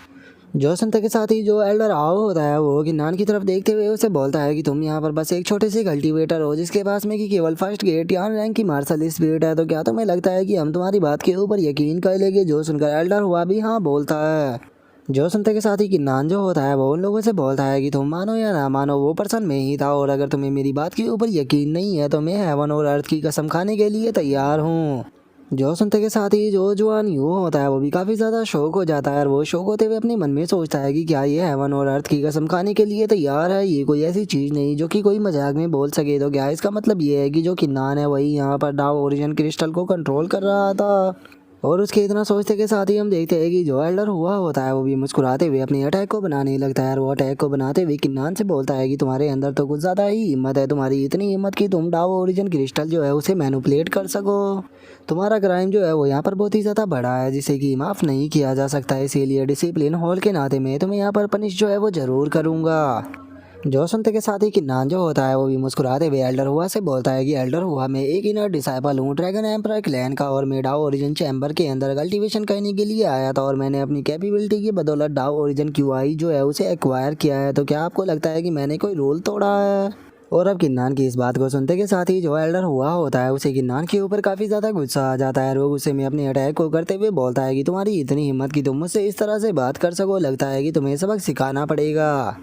Speaker 1: जो सुनते के साथ ही जो एल्डर आओ होता है वो किन्नान की तरफ देखते हुए उसे बोलता है कि तुम यहाँ पर बस एक छोटे से कल्टीवेटर हो जिसके पास में कि केवल फर्स्ट गेट या रैंक की मार्शल स्पिरिट है, तो क्या तुम्हें लगता है कि हम तुम्हारी बात के ऊपर यकीन कर लेंगे। जो सुनकर एल्डर हुआ भी हाँ बोलता है। जो सुनते के साथ ही किन्नान जो होता है वो उन लोगों से बोलता है कि तुम मानो या ना मानो वो पर्सन में ही था, और अगर तुम्हें मेरी बात के ऊपर यकीन नहीं है तो मैं हेवन और अर्थ की कसम खाने के लिए तैयार हूँ। जो सुनते के साथ ही जो जुआन यूं होता है वो भी काफ़ी ज़्यादा शौक हो जाता है, और वो शौक होते हुए अपने मन में सोचता है कि क्या ये हेवन और अर्थ की कसम खाने के लिए तैयार है। ये कोई ऐसी चीज़ नहीं जो कि कोई मजाक में बोल सके, तो क्या इसका मतलब ये है कि जो किन्नान है वही यहाँ पर डाओ ओरिजिन क्रिस्टल को कंट्रोल कर रहा था। और उसके इतना सोचते के साथ ही हम देखते हैं कि जो एल्डर हुआ होता है वो भी मुस्कुराते हुए अपने अटैक को बनाने लगता है, और वो अटैक को बनाते हुए किन्नान से बोलता है कि तुम्हारे अंदर तो कुछ ज़्यादा ही हिम्मत है, तुम्हारी इतनी हिम्मत कि तुम डाओ ओरिजिन क्रिस्टल जो है उसे मैनिपुलेट कर सको। तुम्हारा क्राइम जो है वो यहाँ पर बहुत ही ज़्यादा बड़ा है जिसे कि माफ़ नहीं किया जा सकता, इसीलिए डिसिप्लिन हॉल के नाते में तुम्हें यहाँ पर पनिश जो है वो ज़रूर करूँगा। जो सुनते के साथ ही किन्नान जो होता है वो भी मुस्कुराते हुए एल्डर हुआ से बोलता है कि एल्डर हुआ मैं एक इनर डिसाइपल हूँ ड्रैगन एम्परर क्लैन का, और मैं डाओ ओरिजिन चैम्बर के अंदर कल्टीवेशन करने के लिए आया था, और मैंने अपनी कैपेबिलिटी की बदौलत डाओ ओरिजिन क्यूआई जो है उसे एक्वायर किया है। तो क्या आपको लगता है कि मैंने कोई रूल तोड़ा है। और अब किन्नान की इस बात को सुनते के साथ ही जो एल्डर हुआ होता है उसे किन्नान के ऊपर काफ़ी ज़्यादा गुस्सा आ जाता है। वो गुस्से में अपने अटैक को करते हुए बोलता है कि तुम्हारी इतनी हिम्मत कि तुम मुझसे इस तरह से बात कर सको, लगता है कि तुम्हें सबक सिखाना पड़ेगा।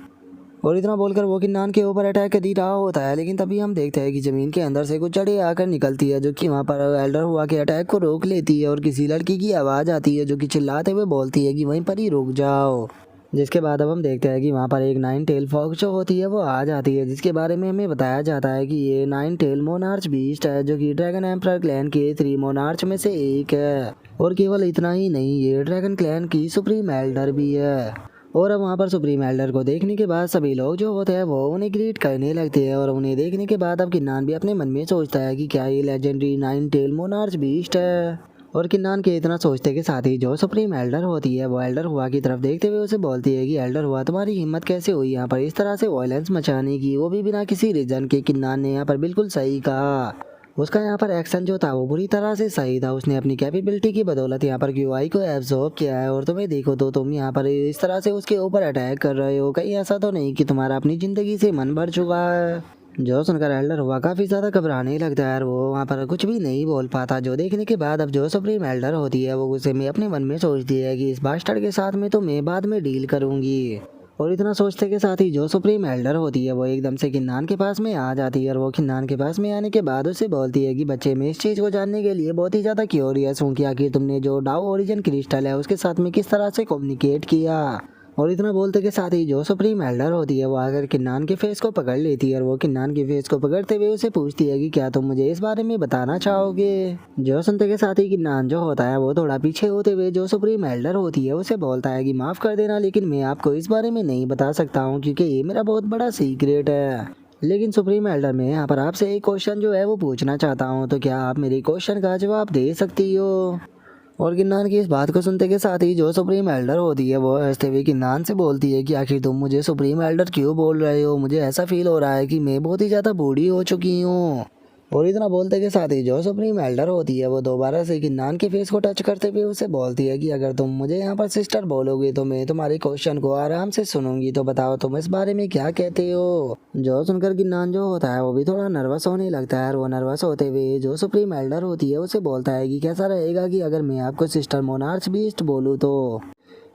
Speaker 1: और इतना बोलकर वो किन्नान के ऊपर अटैक कर ही रहा होता है, लेकिन तभी हम देखते हैं कि जमीन के अंदर से कुछ जड़ें आकर निकलती है जो कि वहाँ पर एल्डर हुआ के अटैक को रोक लेती है। और किसी लड़की की आवाज़ आती है जो कि चिल्लाते हुए बोलती है कि वहीं पर ही रुक जाओ। जिसके बाद अब हम देखते हैं कि वहाँ पर एक 9 टेल फॉक्स जो होती है वो आ जाती है, जिसके बारे में हमें बताया जाता है कि ये 9 टेल मोनार्च बीस्ट है जो कि ड्रैगन एम्परर क्लैन के 3 मोनार्च में से एक है। और केवल इतना ही नहीं, ये ड्रैगन क्लैन की सुप्रीम एल्डर भी है। और अब वहाँ पर सुप्रीम एल्डर को देखने के बाद सभी लोग जो होते हैं वो उन्हें ग्रीट करने लगते हैं। और उन्हें देखने के बाद अब किन्नान भी अपने मन में सोचता है कि क्या ये लेजेंडरी 9 टेल मोनार्च बीस्ट है। और किन्नान के इतना सोचते के साथ ही जो सुप्रीम एल्डर होती है वो एल्डर हुआ की तरफ देखते हुए उसे बोलती है कि एल्डर हुआ, तुम्हारी हिम्मत कैसे हुई यहाँ पर इस तरह से वायलेंस मचाने की, वो भी बिना किसी रीजन के। किन्नान ने यहाँ पर बिल्कुल सही कहा। उसका यहाँ पर एक्शन जो था वो बुरी तरह से सही था। उसने अपनी कैपेबिलिटी की बदौलत यहाँ पर क्यूआई को एब्जॉर्ब किया है। और तुम्हें देखो तो तुम यहाँ पर इस तरह से उसके ऊपर अटैक कर रहे हो, कहीं ऐसा तो नहीं कि तुम्हारा अपनी ज़िंदगी से मन भर चुका है। जो सुनकर एल्डर हुआ काफ़ी ज़्यादा घबराने लगता है और वो वहाँ पर कुछ भी नहीं बोल पाता। जो देखने के बाद अब जो सुप्रीम एल्डर होती है वो गुस्से में अपने मन में सोचती है कि इस बास्टर्ड के साथ में तो मैं बाद में डील करूँगी। और इतना सोचते के साथ ही जो सुप्रीम एल्डर होती है वो एकदम से किन्नान के पास में आ जाती है। और वो किन्नान के पास में आने के बाद उससे बोलती है कि बच्चे, मैं इस चीज़ को जानने के लिए बहुत ही ज़्यादा क्यूरियस हूँ कि आखिर तुमने जो डाओ ओरिजिन क्रिस्टल है उसके साथ में किस तरह से कम्युनिकेट किया। और इतना बोलते के साथ ही जो सुप्रीम एल्डर होती है वो आकर किन्नान के फेस को पकड़ लेती है। और वो किन्नान के फेस को पकड़ते हुए उसे पूछती है कि क्या तुम मुझे इस बारे में बताना चाहोगे। जो सुनते के साथ ही किन्नान जो होता है वो थोड़ा पीछे होते हुए जो सुप्रीम एल्डर होती है उसे बोलता है कि माफ़ कर देना, लेकिन मैं आपको इस बारे में नहीं बता सकता हूँ क्योंकि ये मेरा बहुत बड़ा सीक्रेट है। लेकिन सुप्रीम एल्डर, मैं यहाँ पर आपसे एक क्वेश्चन जो है वो पूछना चाहता हूँ, तो क्या आप मेरे क्वेश्चन का जवाब दे सकती हो। और किन्नान की इस बात को सुनते के साथ ही जो सुप्रीम एल्डर होती है वो हंसते हुए किन्नान से बोलती है कि आखिर तुम मुझे सुप्रीम एल्डर क्यों बोल रहे हो, मुझे ऐसा फील हो रहा है कि मैं बहुत ही ज़्यादा बूढ़ी हो चुकी हूँ। और इतना बोलते के साथ ही जो सुप्रीम एल्डर होती है वो दोबारा से किन्नान के फेस को टच करते हुए उसे बोलती है कि अगर तुम मुझे यहाँ पर सिस्टर बोलोगे तो मैं तुम्हारे क्वेश्चन को आराम से सुनूंगी, तो बताओ तुम इस बारे में क्या कहते हो। जो सुनकर किन्नान जो होता है वो भी थोड़ा नर्वस होने लगता है। और वो नर्वस होते हुए जो सुप्रीम एल्डर होती है उसे बोलता है कि कैसा रहेगा कि अगर मैं आपको सिस्टर मोनार्च बीस्ट बोलूँ तो।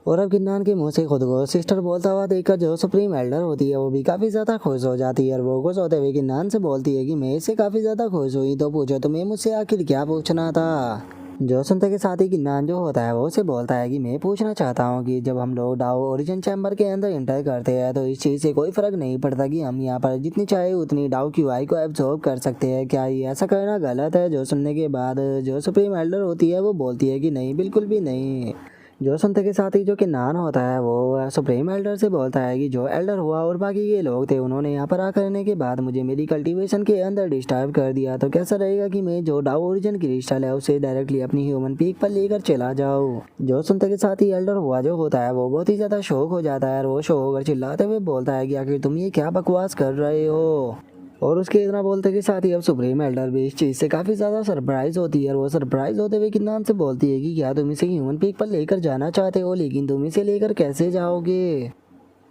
Speaker 1: और अब किन्नान के मुंह से खुद को सिस्टर बोलता हुआ देखकर जो सुप्रीम एल्डर होती है वो भी काफ़ी ज़्यादा खुश हो जाती है। और वो खुश होते हुए किन्नान से बोलती है कि मैं इससे काफ़ी ज़्यादा खुश हुई, तो पूछो तुम्हें मुझसे आखिर क्या पूछना था। जो सुनते के साथ ही किन्नान जो होता है वो उसे बोलता है कि मैं पूछना चाहता हूँ कि जब हम लोग डाओ ओरिजिन चैम्बर के अंदर इंटर करते हैं तो इस चीज़ से कोई फ़र्क नहीं पड़ता कि हम यहाँ पर जितनी चाहे उतनी डाओ क्यूआई को एब्जॉर्ब कर सकते हैं, क्या ये ऐसा करना गलत है। जो सुनने के बाद जो सुप्रीम एल्डर होती है वो बोलती है कि नहीं, बिल्कुल भी नहीं। जो सुनते के साथ ही जो किन्नान होता है वो सुप्रीम एल्डर से बोलता है कि जो एल्डर हुआ और बाकी के लोग थे उन्होंने यहाँ पर आकर रहने के बाद मुझे मेरी कल्टीवेशन के अंदर डिस्टर्ब कर दिया, तो कैसा रहेगा कि मैं जो डाओ ओरिजिन क्रिस्टल है उसे डायरेक्टली अपनी ह्यूमन पीक पर लेकर चला जाऊँ। जो सुनते के साथ ही एल्डर हुआ जो होता है वो बहुत ही ज़्यादा शौक हो जाता है और वो शौक होकर चिल्लाते हुए बोलता है कि आखिर तुम ये क्या बकवास कर रहे हो। और उसके इतना बोलते के साथ ही अब सुप्रीम एल्डर भी इस चीज़ से काफ़ी ज़्यादा सरप्राइज होती है। और वो सरप्राइज होते हुए किन्नान से बोलती है कि क्या तुम इसे ह्यूमन पीक पर लेकर जाना चाहते हो, लेकिन तुम इसे लेकर कैसे जाओगे।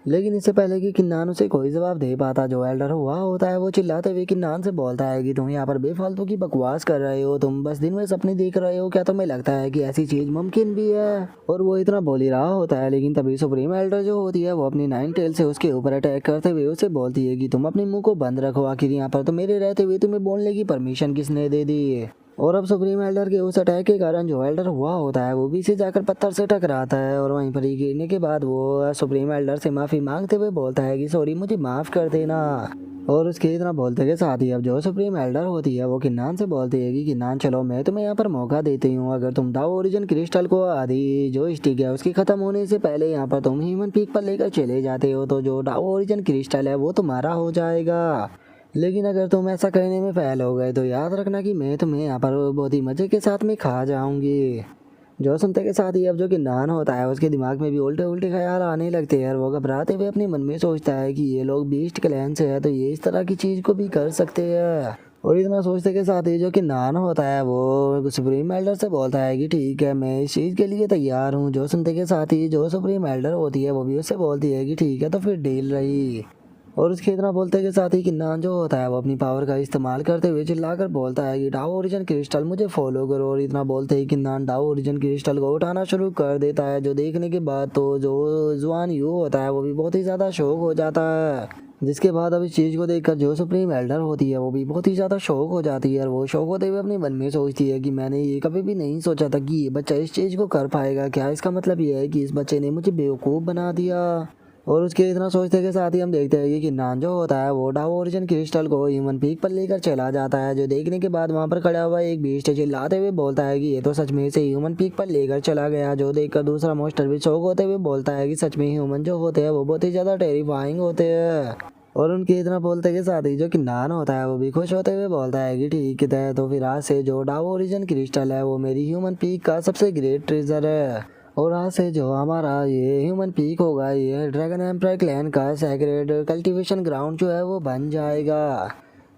Speaker 1: लेकिन इससे पहले कि किन्नान उसे कोई जवाब दे पाता जो एल्डर हुआ होता है वो चिल्लाते हुए किन्नान से बोलता है कि तुम यहाँ पर बेफालतू की बकवास कर रहे हो, तुम बस दिन में सपने देख रहे हो, क्या तुम्हें लगता है कि ऐसी चीज़ मुमकिन भी है। और वो इतना बोल ही रहा होता है, लेकिन तभी सुप्रीम एल्डर जो होती है वो अपनी 9 टेल से उसके ऊपर अटैक करते हुए उसे बोलती है कि तुम अपने मुंह को बंद रखो, आखिर यहाँ पर तो मेरे रहते हुए तुम्हें बोलने की परमिशन किसने दे दी। और अब सुप्रीम एल्डर के उस अटैक के कारण जो एल्डर हुआ होता है वो भी से जाकर पत्थर से टकराता है। और वहीं पर ही गिरने के बाद वो सुप्रीम एल्डर से माफ़ी मांगते हुए बोलता है कि सॉरी, मुझे माफ़ कर देना। और उसके इतना बोलते के साथ ही अब जो सुप्रीम एल्डर होती है वो किन्नान से बोलती है कि किन्नान चलो मैं तुम्हें यहाँ पर मौका देती हूँ, अगर तुम डाओ ओरिजिन क्रिस्टल को आधी जो स्टिक है उसकी ख़त्म होने से पहले यहाँ पर तुम ह्यूमन पीक पर लेकर चले जाते हो तो जो डाओ ओरिजिन क्रिस्टल है वो तुम्हारा हो जाएगा। लेकिन अगर तुम ऐसा करने में फेल हो गए तो याद रखना कि मैं तुम्हें यहाँ पर बहुत ही मज़े के साथ में खा जाऊंगी। जो सुनते के साथ ही अब जो किन्नान होता है उसके दिमाग में भी उल्टे उल्टे ख्याल आने लगते हैं और वो घबराते हुए अपने मन में सोचता है कि ये लोग बीस्ट क्लैन से है तो ये इस तरह की चीज़ को भी कर सकते हैं। और इतना सोचते के साथ ही जो किन्नान होता है वो सुप्रीम एल्डर से बोलता है कि ठीक है, मैं इस चीज़ के लिए तैयार हूँ। जो सुनते के साथ ही जो सुप्रीम एल्डर होती है वो भी उससे बोलती है कि ठीक है, तो फिर डील रही। और उसके इतना बोलते के साथ ही किन्नान जो होता है वो अपनी पावर का इस्तेमाल करते हुए चिल्लाकर बोलता है कि डाओ ओरिजिन क्रिस्टल मुझे फॉलो करो। और इतना बोलते ही किन्नान डाओ ओरिजिन क्रिस्टल को उठाना शुरू कर देता है, जो देखने के बाद तो जो जुआन यू होता है वो भी बहुत ही ज़्यादा शौक हो जाता है। जिसके बाद अब इस चीज़ को देखकर जो सुप्रीम एल्डर होती है वो भी बहुत ही ज़्यादा शौक हो जाती है। और वो शौक होते हुए अपने मन में सोचती है कि मैंने ये कभी भी नहीं सोचा था कि ये बच्चा इस चीज़ को कर पाएगा। क्या इसका मतलब ये है कि इस बच्चे ने मुझे बेवकूफ़ बना दिया। और उसके इतना सोचते के साथ ही हम देखते हैं कि किन्नान जो होता है वो डाओ ओरिजिन क्रिस्टल को ह्यूमन पीक पर लेकर चला जाता है, जो देखने के बाद वहाँ पर खड़ा हुआ एक बीस्ट चिल्लाते हुए बोलता है कि ये तो सच में से ह्यूमन पीक पर लेकर चला गया। जो देखकर दूसरा मोस्टर भी शौक होते हुए बोलता है कि सच में ह्यूमन जो होते हैं वो बहुत ही ज़्यादा टेरिफाइंग होते हैं। और उनके इतना बोलते के साथ ही जो किन्नान होता है वो भी खुश होते हुए बोलता है कि ठीक है, तो फिर आज से जो डाओ ओरिजिन क्रिस्टल है वो मेरी ह्यूमन पीक का सबसे ग्रेट ट्रेजर है। और आज से जो हमारा ये ह्यूमन पीक होगा ये ड्रैगन एम्पायर क्लैन का सैक्रेड कल्टीवेशन ग्राउंड जो है वो बन जाएगा।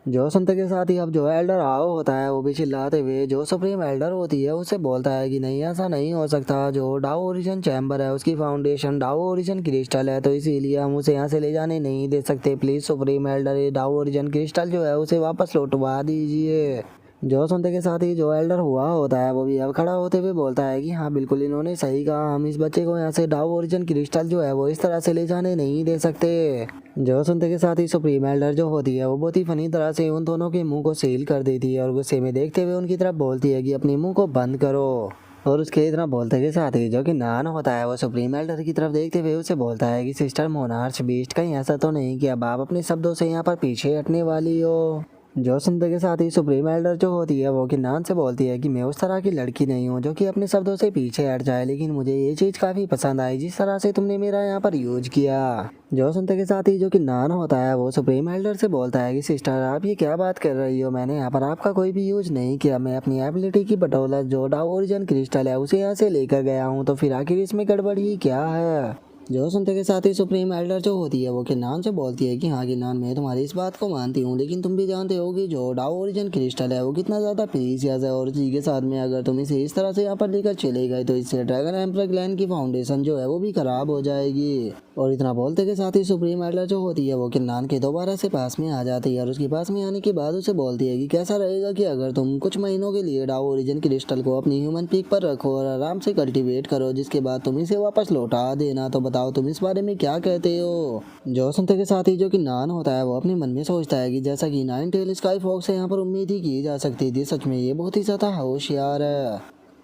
Speaker 1: जो सुनते के साथ ही अब जो एल्डर आओ होता है वो भी चिल्लाते हुए जो सुप्रीम एल्डर होती है उससे बोलता है कि नहीं, ऐसा नहीं हो सकता। जो डाओ ओरिजिन चैम्बर है उसकी फाउंडेशन डाओ ओरिजिन क्रिस्टल है, तो इसीलिए हम उसे यहाँ से ले जाने नहीं दे सकते। प्लीज़ सुप्रीम एल्डर ये डाओ ओरिजिन क्रिस्टल जो है उसे वापस लौटवा दीजिए। जो सुनते के साथ ही जो एल्डर हुआ होता है वो भी अब खड़ा होते हुए बोलता है कि हाँ बिल्कुल, इन्होंने सही कहा, हम इस बच्चे को यहाँ से डाओ ओरिजिन क्रिस्टल जो है वो इस तरह से ले जाने नहीं दे सकते। जो सुनते के साथ ही सुप्रीम एल्डर जो होती है वो बहुत ही फनी तरह से उन दोनों के मुंह को सील कर देती है और गुस्से में देखते हुए उनकी तरफ बोलती है कि अपने मुंह को बंद करो। और उसके इतना बोलते के साथ ही जो कि नान होता है वो सुप्रीम एल्डर की तरफ देखते हुए उसे बोलता है कि सिस्टर मोनार्च बीस्ट, कहीं ऐसा तो नहीं कि अब आप अपने शब्दों से यहाँ पर पीछे हटने वाली हो। जो सुनते के साथ ही सुप्रीम एल्डर जो होती है वो किन्नान से बोलती है कि मैं उस तरह की लड़की नहीं हूँ जो कि अपने शब्दों से पीछे हट जाए, लेकिन मुझे ये चीज़ काफ़ी पसंद आई जिस तरह से तुमने मेरा यहाँ पर यूज किया। जो सुनते के साथ ही जो किन्नान होता है वो सुप्रीम एल्डर से बोलता है कि सिस्टर आप ये क्या बात कर रही हो, मैंने यहाँ पर आपका कोई भी यूज नहीं किया, मैं अपनी एबिलिटी की बदौलत जो डाओ ओरिजिन क्रिस्टल है उसे यहाँ से लेकर गया हूँ, तो फिर आखिर इसमें गड़बड़ी क्या है। जो सुनते के साथ ही सुप्रीम एल्डर जो होती है वो किन्नान से बोलती है कि हाँ किन्नान, मैं तुम्हारी इस बात को मानती हूँ, लेकिन तुम भी जानते हो कि जो डाओ ओरिजिन क्रिस्टल है वो कितना ज़्यादा प्रीशियस है, और इसी के साथ में अगर तुम इसे इस तरह से यहाँ पर लेकर चले गए तो इससे ड्रैगन एम्पायर क्लैन की फाउंडेशन जो है वो भी खराब हो जाएगी। और इतना बोलते के साथ ही सुप्रीम एल्डर जो होती है वो किन्नान के दोबारा से पास में आ जाती है और उसके पास में आने के बाद उसे बोलती है कि कैसा रहेगा कि अगर तुम कुछ महीनों के लिए डाओ ओरिजिन क्रिस्टल को अपनी ह्यूमन पीक पर रखो और आराम से कल्टीवेट करो, जिसके बाद तुम इसे वापस लौटा देना। तो बताओ तुम इस बारे में क्या कहते हो। जो सुनते के साथ ही जो कि नान होता है वो अपने मन में सोचता है कि जैसा कि नाइन टेल स्काई फॉक्स से यहाँ पर उम्मीद ही की जा सकती थी, सच में ये बहुत ही ज़्यादा होशियार है।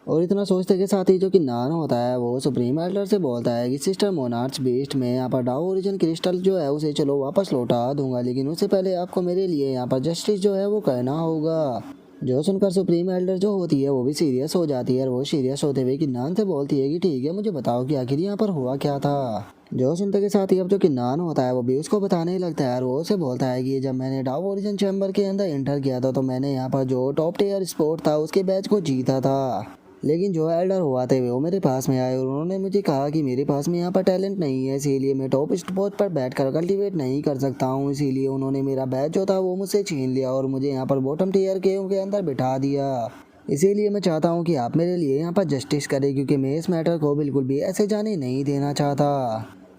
Speaker 1: और इतना सोचते के साथ ही जो कि नान होता है वो सुप्रीम एल्डर से बोलता है कि सिस्टर मोनार्च बीस्ट, में यहाँ पर डाओ ओरिजिन क्रिस्टल जो है उसे चलो वापस लौटा दूंगा, लेकिन उससे पहले आपको मेरे लिए यहाँ पर जस्टिस जो है वो कहना होगा। जो सुनकर सुप्रीम एल्डर जो होती है वो भी सीरियस हो जाती है और वो सीरियस होते हुए किन्नान से बोलती है कि ठीक है, मुझे बताओ कि आखिर यहाँ पर हुआ क्या था। जो सुनते के साथ ही अब जो किन्नान होता है वो भी उसको बताने लगता है और वो उसे बोलता है कि जब मैंने डाओ ओरिजिन चैम्बर के अंदर एंटर किया था तो मैंने यहाँ पर जो टॉप टियर स्पोर्ट था उसके बैच को जीता था, लेकिन जो एल्डर हुआ थे वो मेरे पास में आए और उन्होंने मुझे कहा कि मेरे पास में यहाँ पर टैलेंट नहीं है, इसीलिए मैं टॉप स्पोर्ट पर बैठकर कल्टीवेट नहीं कर सकता हूँ। इसीलिए उन्होंने मेरा बैच जो था वो मुझसे छीन लिया और मुझे यहाँ पर बॉटम टियर के अंदर बिठा दिया। इसीलिए मैं चाहता हूँ कि आप मेरे लिए यहाँ पर जस्टिस करें, क्योंकि मैं इस मैटर को बिल्कुल भी ऐसे जाने नहीं देना चाहता।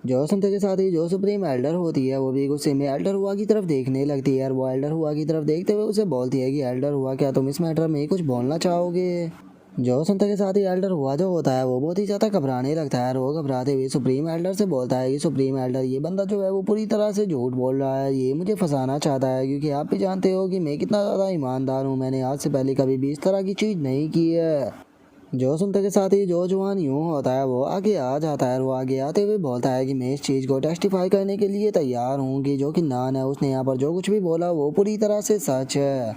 Speaker 1: जो सुनते के साथ ही जो सुप्रीम एल्डर होती है वो भी गुस्से में एल्डर हुआ की तरफ देखने लगती है और वो एल्डर हुआ की तरफ देखते हुए उसे बोलती है कि एल्डर हुआ, क्या तुम इस मैटर में कुछ बोलना चाहोगे। जो सुनते के साथ ही एल्डर हुआ जो होता है वो बहुत ही ज़्यादा घबराने लगता है और वो घबराते हुए सुप्रीम एल्डर से बोलता है कि सुप्रीम एल्डर, ये बंदा जो है वो पूरी तरह से झूठ बोल रहा है, ये मुझे फंसाना चाहता है, क्योंकि आप भी जानते हो कि मैं कितना ज़्यादा ईमानदार हूँ, मैंने आज से पहले कभी भी इस तरह की चीज़ नहीं की है। जो सुनते के साथ ही जो जवान यूँ होता है वो आगे आ जाता है और वो आगे आते हुए बोलता है कि मैं इस चीज़ को टेस्टिफाई करने के लिए तैयार हूँ कि जो कि नान है उसने यहाँ पर जो कुछ भी बोला वो पूरी तरह से सच है।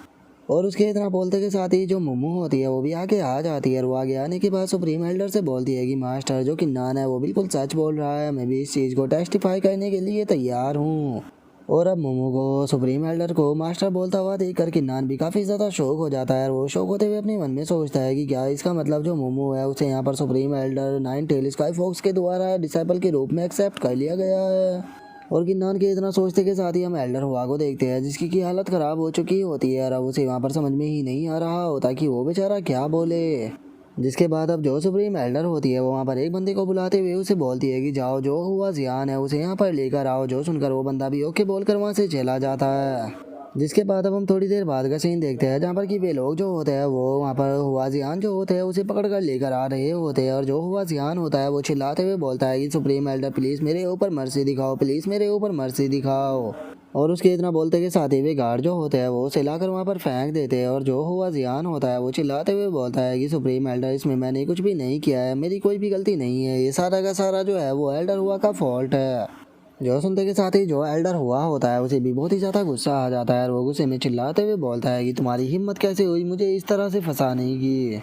Speaker 1: और उसके इतना बोलते के साथ ही जो मोमो होती है वो भी आगे आ जाती है और वो आगे आने के बाद सुप्रीम एल्डर से बोलती है कि मास्टर, जो कि नान है वो बिल्कुल सच बोल रहा है, मैं भी इस चीज़ को टेस्टिफाई करने के लिए तैयार हूँ। और अब मोमो को सुप्रीम एल्डर को मास्टर बोलता हुआ देख कर किन्नान भी काफ़ी ज़्यादा शौक हो जाता है और वो शौक होते हुए अपने मन में सोचता है कि क्या इसका मतलब जो मोमो है उसे यहाँ पर supreme elder nine tail sky fox के द्वारा डिसाइपल के रूप में एक्सेप्ट कर लिया गया है। और किन्नान के इतना सोचते के साथ ही हम एल्डर हुआ को देखते हैं जिसकी की हालत ख़राब हो चुकी होती है और अब उसे वहाँ पर समझ में ही नहीं आ रहा होता कि वो बेचारा क्या बोले। जिसके बाद अब जो सुप्रीम एल्डर होती है वो वहाँ पर एक बंदे को बुलाते हुए उसे बोलती है कि जाओ जो हुआ जियान है उसे यहाँ पर लेकर आओ। जो सुनकर वो बंदा भी ओके बोलकर वहाँ से चला जाता है। जिसके बाद अब हम थोड़ी देर बाद का सीन देखते हैं जहाँ पर कि वे लोग जो होते हैं वो वहाँ पर हुआ जियान जो होते हैं उसे पकड़ कर लेकर आ रहे होते हैं। और जो हुआ जियान होता है वो चिल्लाते हुए बोलता है कि सुप्रीम एल्डर प्लीज़ मेरे ऊपर मर्सी दिखाओ, प्लीज़ मेरे ऊपर मर्सी दिखाओ। और उसके इतना बोलते के साथ ही वे गार्ड जो होते हैं वो उसे लाकर वहाँ पर फेंक देते हैं। और जो हुआ जियान होता है वो चिल्लाते हुए बोलता है कि सुप्रीम एल्डर इसमें मैंने कुछ भी नहीं किया है, मेरी कोई भी गलती नहीं है, ये सारा का सारा जो है वो एल्डर हुआ का फॉल्ट है। जो सुनते के साथ ही जो एल्डर हुआ होता है उसे भी बहुत ही ज़्यादा गुस्सा आ जाता है और वो गुस्से में चिल्लाते हुए बोलता है कि तुम्हारी हिम्मत कैसे हुई मुझे इस तरह से फंसाने की।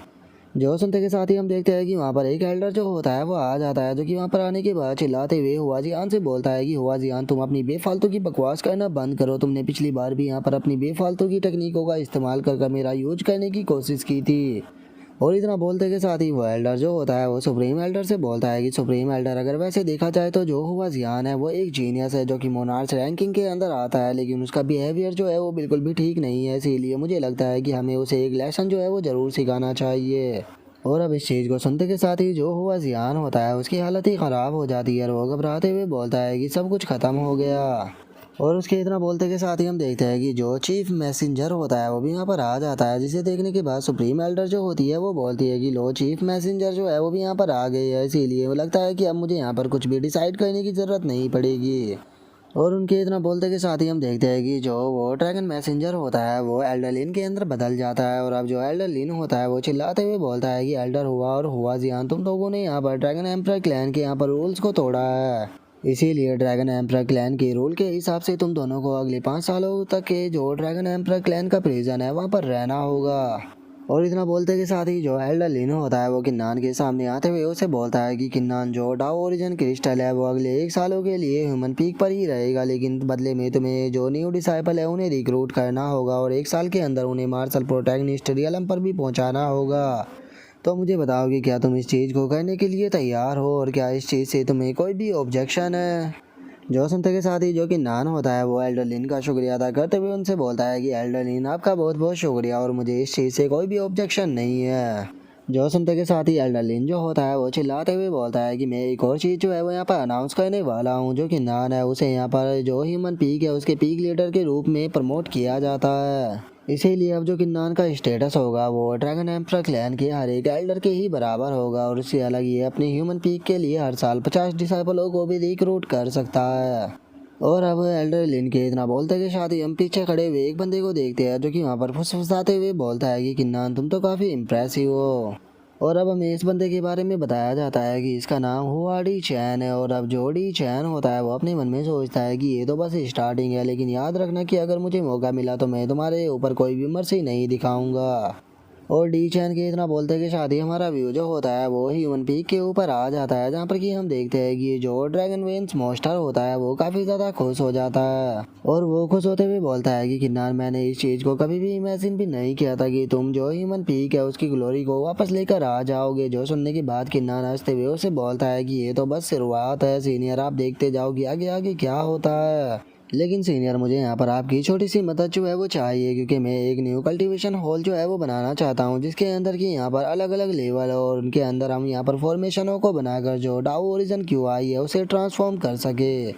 Speaker 1: जो सुनते के साथ ही हम देखते हैं कि वहाँ पर एक एल्डर जो होता है वो आ जाता है, जो कि वहाँ पर आने के बाद चिल्लाते हुए हुआ जियान से बोलता है कि हुआ जियान तुम अपनी बेफालतू की बकवास करना बंद करो। तुमने पिछली बार भी यहाँ पर अपनी बेफालतू की तकनीकों का इस्तेमाल कर मेरा यूज करने की कोशिश की थी। और इतना बोलते के साथ ही वो एल्डर जो होता है वो सुप्रीम एल्डर से बोलता है कि सुप्रीम एल्डर अगर वैसे देखा जाए तो जो हुआ जियान है वो एक जीनियस है जो कि मोनार्च रैंकिंग के अंदर आता है, लेकिन उसका बिहेवियर जो है वो बिल्कुल भी ठीक नहीं है। इसीलिए मुझे लगता है कि हमें उसे एक लेसन जो है वो ज़रूर सिखाना चाहिए। और अब इस चीज़ को सुनते के साथ ही जो हुआ जियान होता है उसकी हालत ही ख़राब हो जाती है और वो घबराते हुए बोलता है कि सब कुछ ख़त्म हो गया। और उसके इतना बोलते के साथ ही हम देखते हैं कि जो चीफ मैसेंजर होता है वो भी यहाँ पर आ जाता है, जिसे देखने के बाद सुप्रीम एल्डर जो होती है वो बोलती है कि लो चीफ मैसेंजर जो है वो भी यहाँ पर आ गई है, इसीलिए वो लगता है कि अब मुझे यहाँ पर कुछ भी डिसाइड करने की ज़रूरत नहीं पड़ेगी। और उनके इतना बोलते के साथ ही हम देखते हैं कि जो वो ड्रैगन मैसेंजर होता है वो एल्डरलिन के अंदर बदल जाता है। और अब जो एल्डरलिन होता है वो चिल्लाते हुए बोलता है कि एल्डर हुआ और हुआ जियान तुम लोगों ने यहाँ पर ड्रैगन एम्परर क्लैन के यहाँ पर रूल्स को तोड़ा है, इसीलिए ड्रैगन एम्परर क्लैन के रूल के हिसाब से तुम दोनों को अगले 5 सालों तक के जो ड्रैगन एम्परर क्लैन का प्रिजन है वहाँ पर रहना होगा। और इतना बोलते के साथ ही जो एल्डर लिनो होता है वो किन्नान के सामने आते हुए उसे बोलता है कि किन्नान जो डाओ ओरिजिन क्रिस्टल है वो अगले 1 सालों के लिए ह्यूमन पीक पर ही रहेगा, लेकिन बदले में तुम्हें जो न्यू डिसाइपल है उन्हें रिक्रूट करना होगा और 1 साल के अंदर उन्हें मार्शल प्रोटैगनिस्ट रियलम पर भी पहुंचाना होगा। तो मुझे बताओ कि क्या तुम इस चीज़ को करने के लिए तैयार हो और क्या इस चीज़ से तुम्हें कोई भी ऑब्जेक्शन है। जो सुनते के साथ ही जो कि नान होता है वो एल्डरलिन का शुक्रिया अदा करते हुए उनसे बोलता है कि एल्डरलिन आपका बहुत बहुत शुक्रिया और मुझे इस चीज़ से कोई भी ऑब्जेक्शन नहीं है। जो सुनते के साथ ही एल्डरलिन जो होता है वो चिल्लाते हुए बोलता है कि मैं एक और चीज़ जो है वो यहाँ पर अनाउंस करने वाला हूँ, जो कि नान है उसे यहाँ पर जो ह्यूमन पीक है उसके पीक लीडर के रूप में प्रमोट किया जाता है। इसीलिए अब जो किन्नान का स्टेटस होगा वो ड्रैगन एम्परर क्लैन के हर एक एल्डर के ही बराबर होगा और उससे अलग ये अपने ह्यूमन पीक के लिए हर साल 50 डिसाइपलों को भी रिक्रूट कर सकता है। और अब एल्डर लिन के इतना बोलते के साथ ही हम पीछे खड़े हुए एक बंदे को देखते हैं जो कि वहाँ पर फुसफुसाते हुए बोलता है कि किन्नान तुम तो काफ़ी इम्प्रेसिव हो। और अब हमें इस बंदे के बारे में बताया जाता है कि इसका नाम हुआ डी चैन है। और अब जो डी चैन होता है वो अपने मन में सोचता है कि ये तो बस स्टार्टिंग है, लेकिन याद रखना कि अगर मुझे मौका मिला तो मैं तुम्हारे ऊपर कोई भी मर्जी नहीं दिखाऊंगा। और डी चैन के इतना बोलते कि शादी हमारा व्यू जो होता है वो ह्यूमन पीक के ऊपर आ जाता है, जहाँ पर कि हम देखते हैं कि जो ड्रैगन वेंस मॉन्स्टर होता है वो काफ़ी ज़्यादा खुश हो जाता है। और वो खुश होते हुए बोलता है कि किन्नान मैंने इस चीज़ को कभी भी इमेजिन भी नहीं किया था कि तुम जो ह्यूमन पीक है उसकी ग्लोरी को वापस लेकर आ जाओगे। जो सुनने के बाद किन्नान हंसते हुए उसे बोलता है कि ये तो बस शुरुआत है सीनियर, आप देखते जाओगे आगे आगे क्या होता है। लेकिन सीनियर मुझे यहाँ पर आपकी छोटी सी मदद जो है वो चाहिए, क्योंकि मैं एक न्यू कल्टीवेशन हॉल जो है वो बनाना चाहता हूँ, जिसके अंदर की यहाँ पर अलग अलग लेवल है और उनके अंदर हम यहाँ पर फॉर्मेशनों को बनाकर जो डाउ ओरिजिन क्यू आई है उसे ट्रांसफॉर्म कर सके।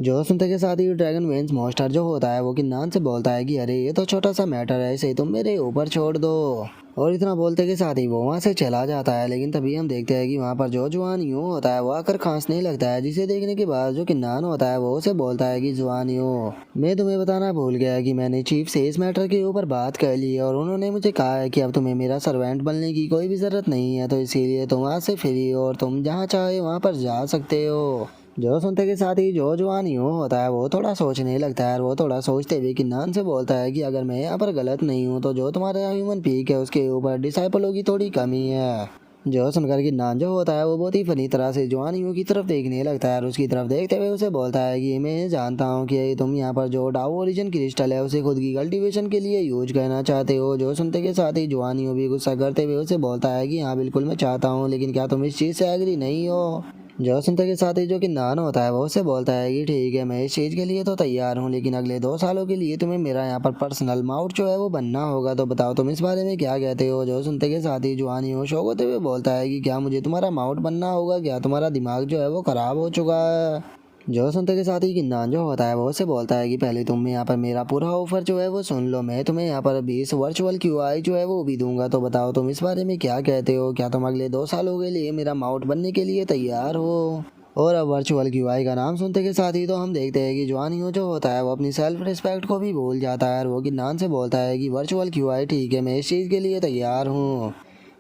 Speaker 1: जो सुनते के साथ ही ड्रैगन वेंस मॉन्स्टर जो होता है वो किन्नान से बोलता है कि अरे ये तो छोटा सा मैटर है, इसे तुम मेरे ऊपर छोड़ दो। और इतना बोलते के साथ ही वो वहाँ से चला जाता है। लेकिन तभी हम देखते हैं कि वहाँ पर जो जुआन यूं होता है वो आकर खांसने लगता है, जिसे देखने के बाद जो किन्नान होता है वो उसे बोलता है कि जुआन यूं मैं तुम्हें बताना भूल गया कि मैंने चीफ से इस मैटर के ऊपर बात कर ली है और उन्होंने मुझे कहा है कि अब तुम्हें मेरा सर्वेंट बनने की कोई भी ज़रूरत नहीं है, तो इसीलिए तुम आज से फ्री हो और तुम जहाँ चाहे वहाँ पर जा सकते हो। जो सुनते के साथ ही जो जुआन यूं होता है वो थोड़ा सोचने लगता है और वो थोड़ा सोचते हुए किन्नान से बोलता है कि अगर मैं यहाँ पर गलत नहीं हूँ तो जो तुम्हारा ह्यूमन पीक है उसके ऊपर डिसाइपलों की थोड़ी कमी है। जो सुनकर किन्नान जो होता है वो बहुत ही फनी तरह से जुआन यूं की तरफ देखने लगता है और उसकी तरफ देखते हुए उसे बोलता है कि मैं जानता हूँ कि तुम यहाँ पर जो डाउ ओरिजिन क्रिस्टल है उसे खुद की कल्टीवेशन के लिए यूज करना चाहते हो। जो सुनते के साथ ही जुआन यूं भी गुस्सा करते हुए उसे बोलता है कि हाँ बिल्कुल मैं चाहता हूँ, लेकिन क्या तुम इस चीज़ से एग्री नहीं हो। जो सुनते के साथ ही जो कि नान होता है वो उससे बोलता है कि ठीक है, मैं इस चीज़ के लिए तो तैयार हूँ, लेकिन अगले 2 सालों के लिए तुम्हें मेरा यहाँ पर पर्सनल माउट जो है वो बनना होगा। तो बताओ तुम इस बारे में क्या कहते हो। जो सुनते के साथ ही जुआनी हो शौक होते हुए बोलता है कि क्या मुझे तुम्हारा माउट बनना होगा, क्या तुम्हारा दिमाग जो है वो ख़राब हो चुका है। जो सुनते के साथ ही किन्नान जो होता है वो उससे बोलता है कि पहले तुम यहाँ पर मेरा पूरा ऑफर जो है वो सुन लो, मैं तुम्हें यहाँ पर 20 वर्चुअल क्यूआई जो है वो भी दूंगा। तो बताओ तुम इस बारे में क्या कहते हो, क्या तुम अगले 2 सालों के लिए मेरा माउट बनने के लिए तैयार हो। और अब वर्चुअल क्यूआई का नाम सुनते के साथ ही तो हम देखते हैं कि जुआनियो जो होता है वो अपनी सेल्फ रिस्पेक्ट को भी भूल जाता है और वो किन्नान से बोलता है कि वर्चुअल क्यूआई ठीक है, मैं इस चीज़ के लिए तैयार हूँ।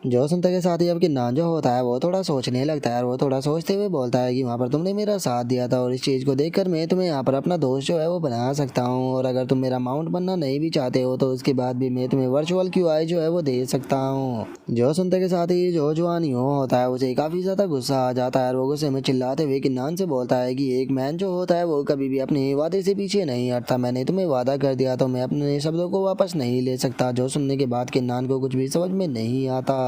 Speaker 1: जो सुनते के साथ ही अब किन्नान जो होता है वो थोड़ा सोचने लगता है और वो थोड़ा सोचते हुए बोलता है कि वहाँ पर तुमने मेरा साथ दिया था और इस चीज़ को देखकर मैं तुम्हें यहाँ पर अपना दोस्त जो है वो बना सकता हूँ, और अगर तुम मेरा माउंट बनना नहीं भी चाहते हो तो उसके बाद भी मैं तुम्हें वर्चुअल क्यूआई जो है वो दे सकता हूँ। जो सुनते के साथ ही जो जुआनियो होता है उसे काफ़ी ज़्यादा गुस्सा आ जाता है और वो गुस्से में चिल्लाते हुए किन्नान से बोलता है कि एक मैन जो होता है वो कभी भी अपने वादे से पीछे नहीं हटता, मैंने तुम्हें वादा कर दिया तो मैं अपने शब्दों को वापस नहीं ले सकता। जो सुनने के बाद किन्नान को कुछ भी समझ में नहीं आता,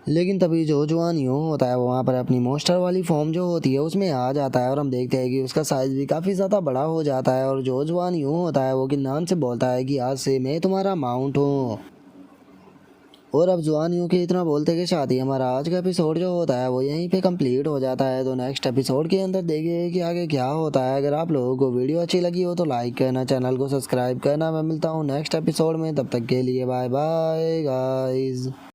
Speaker 1: लेकिन तभी जो जुआन यूँ होता है वो वहाँ पर अपनी मोस्टर वाली फॉर्म जो होती है उसमें आ जाता है और हम देखते हैं कि उसका साइज़ भी काफ़ी ज़्यादा बड़ा हो जाता है। और जो जुआन यूँ होता है वो किन्नान से बोलता है कि आज से मैं तुम्हारा माउंट हूँ। और अब जुआन यूँ के इतना बोलते के साथ ही हमारा आज का एपिसोड जो होता है वो यहीं पे कंप्लीट हो जाता है। तो नेक्स्ट एपिसोड के अंदर देखिए कि आगे क्या होता है। अगर आप लोगों को वीडियो अच्छी लगी हो तो लाइक करना, चैनल को सब्सक्राइब करना। मैं मिलता हूँ नेक्स्ट एपिसोड में, तब तक के लिए बाय बाय गाइज़।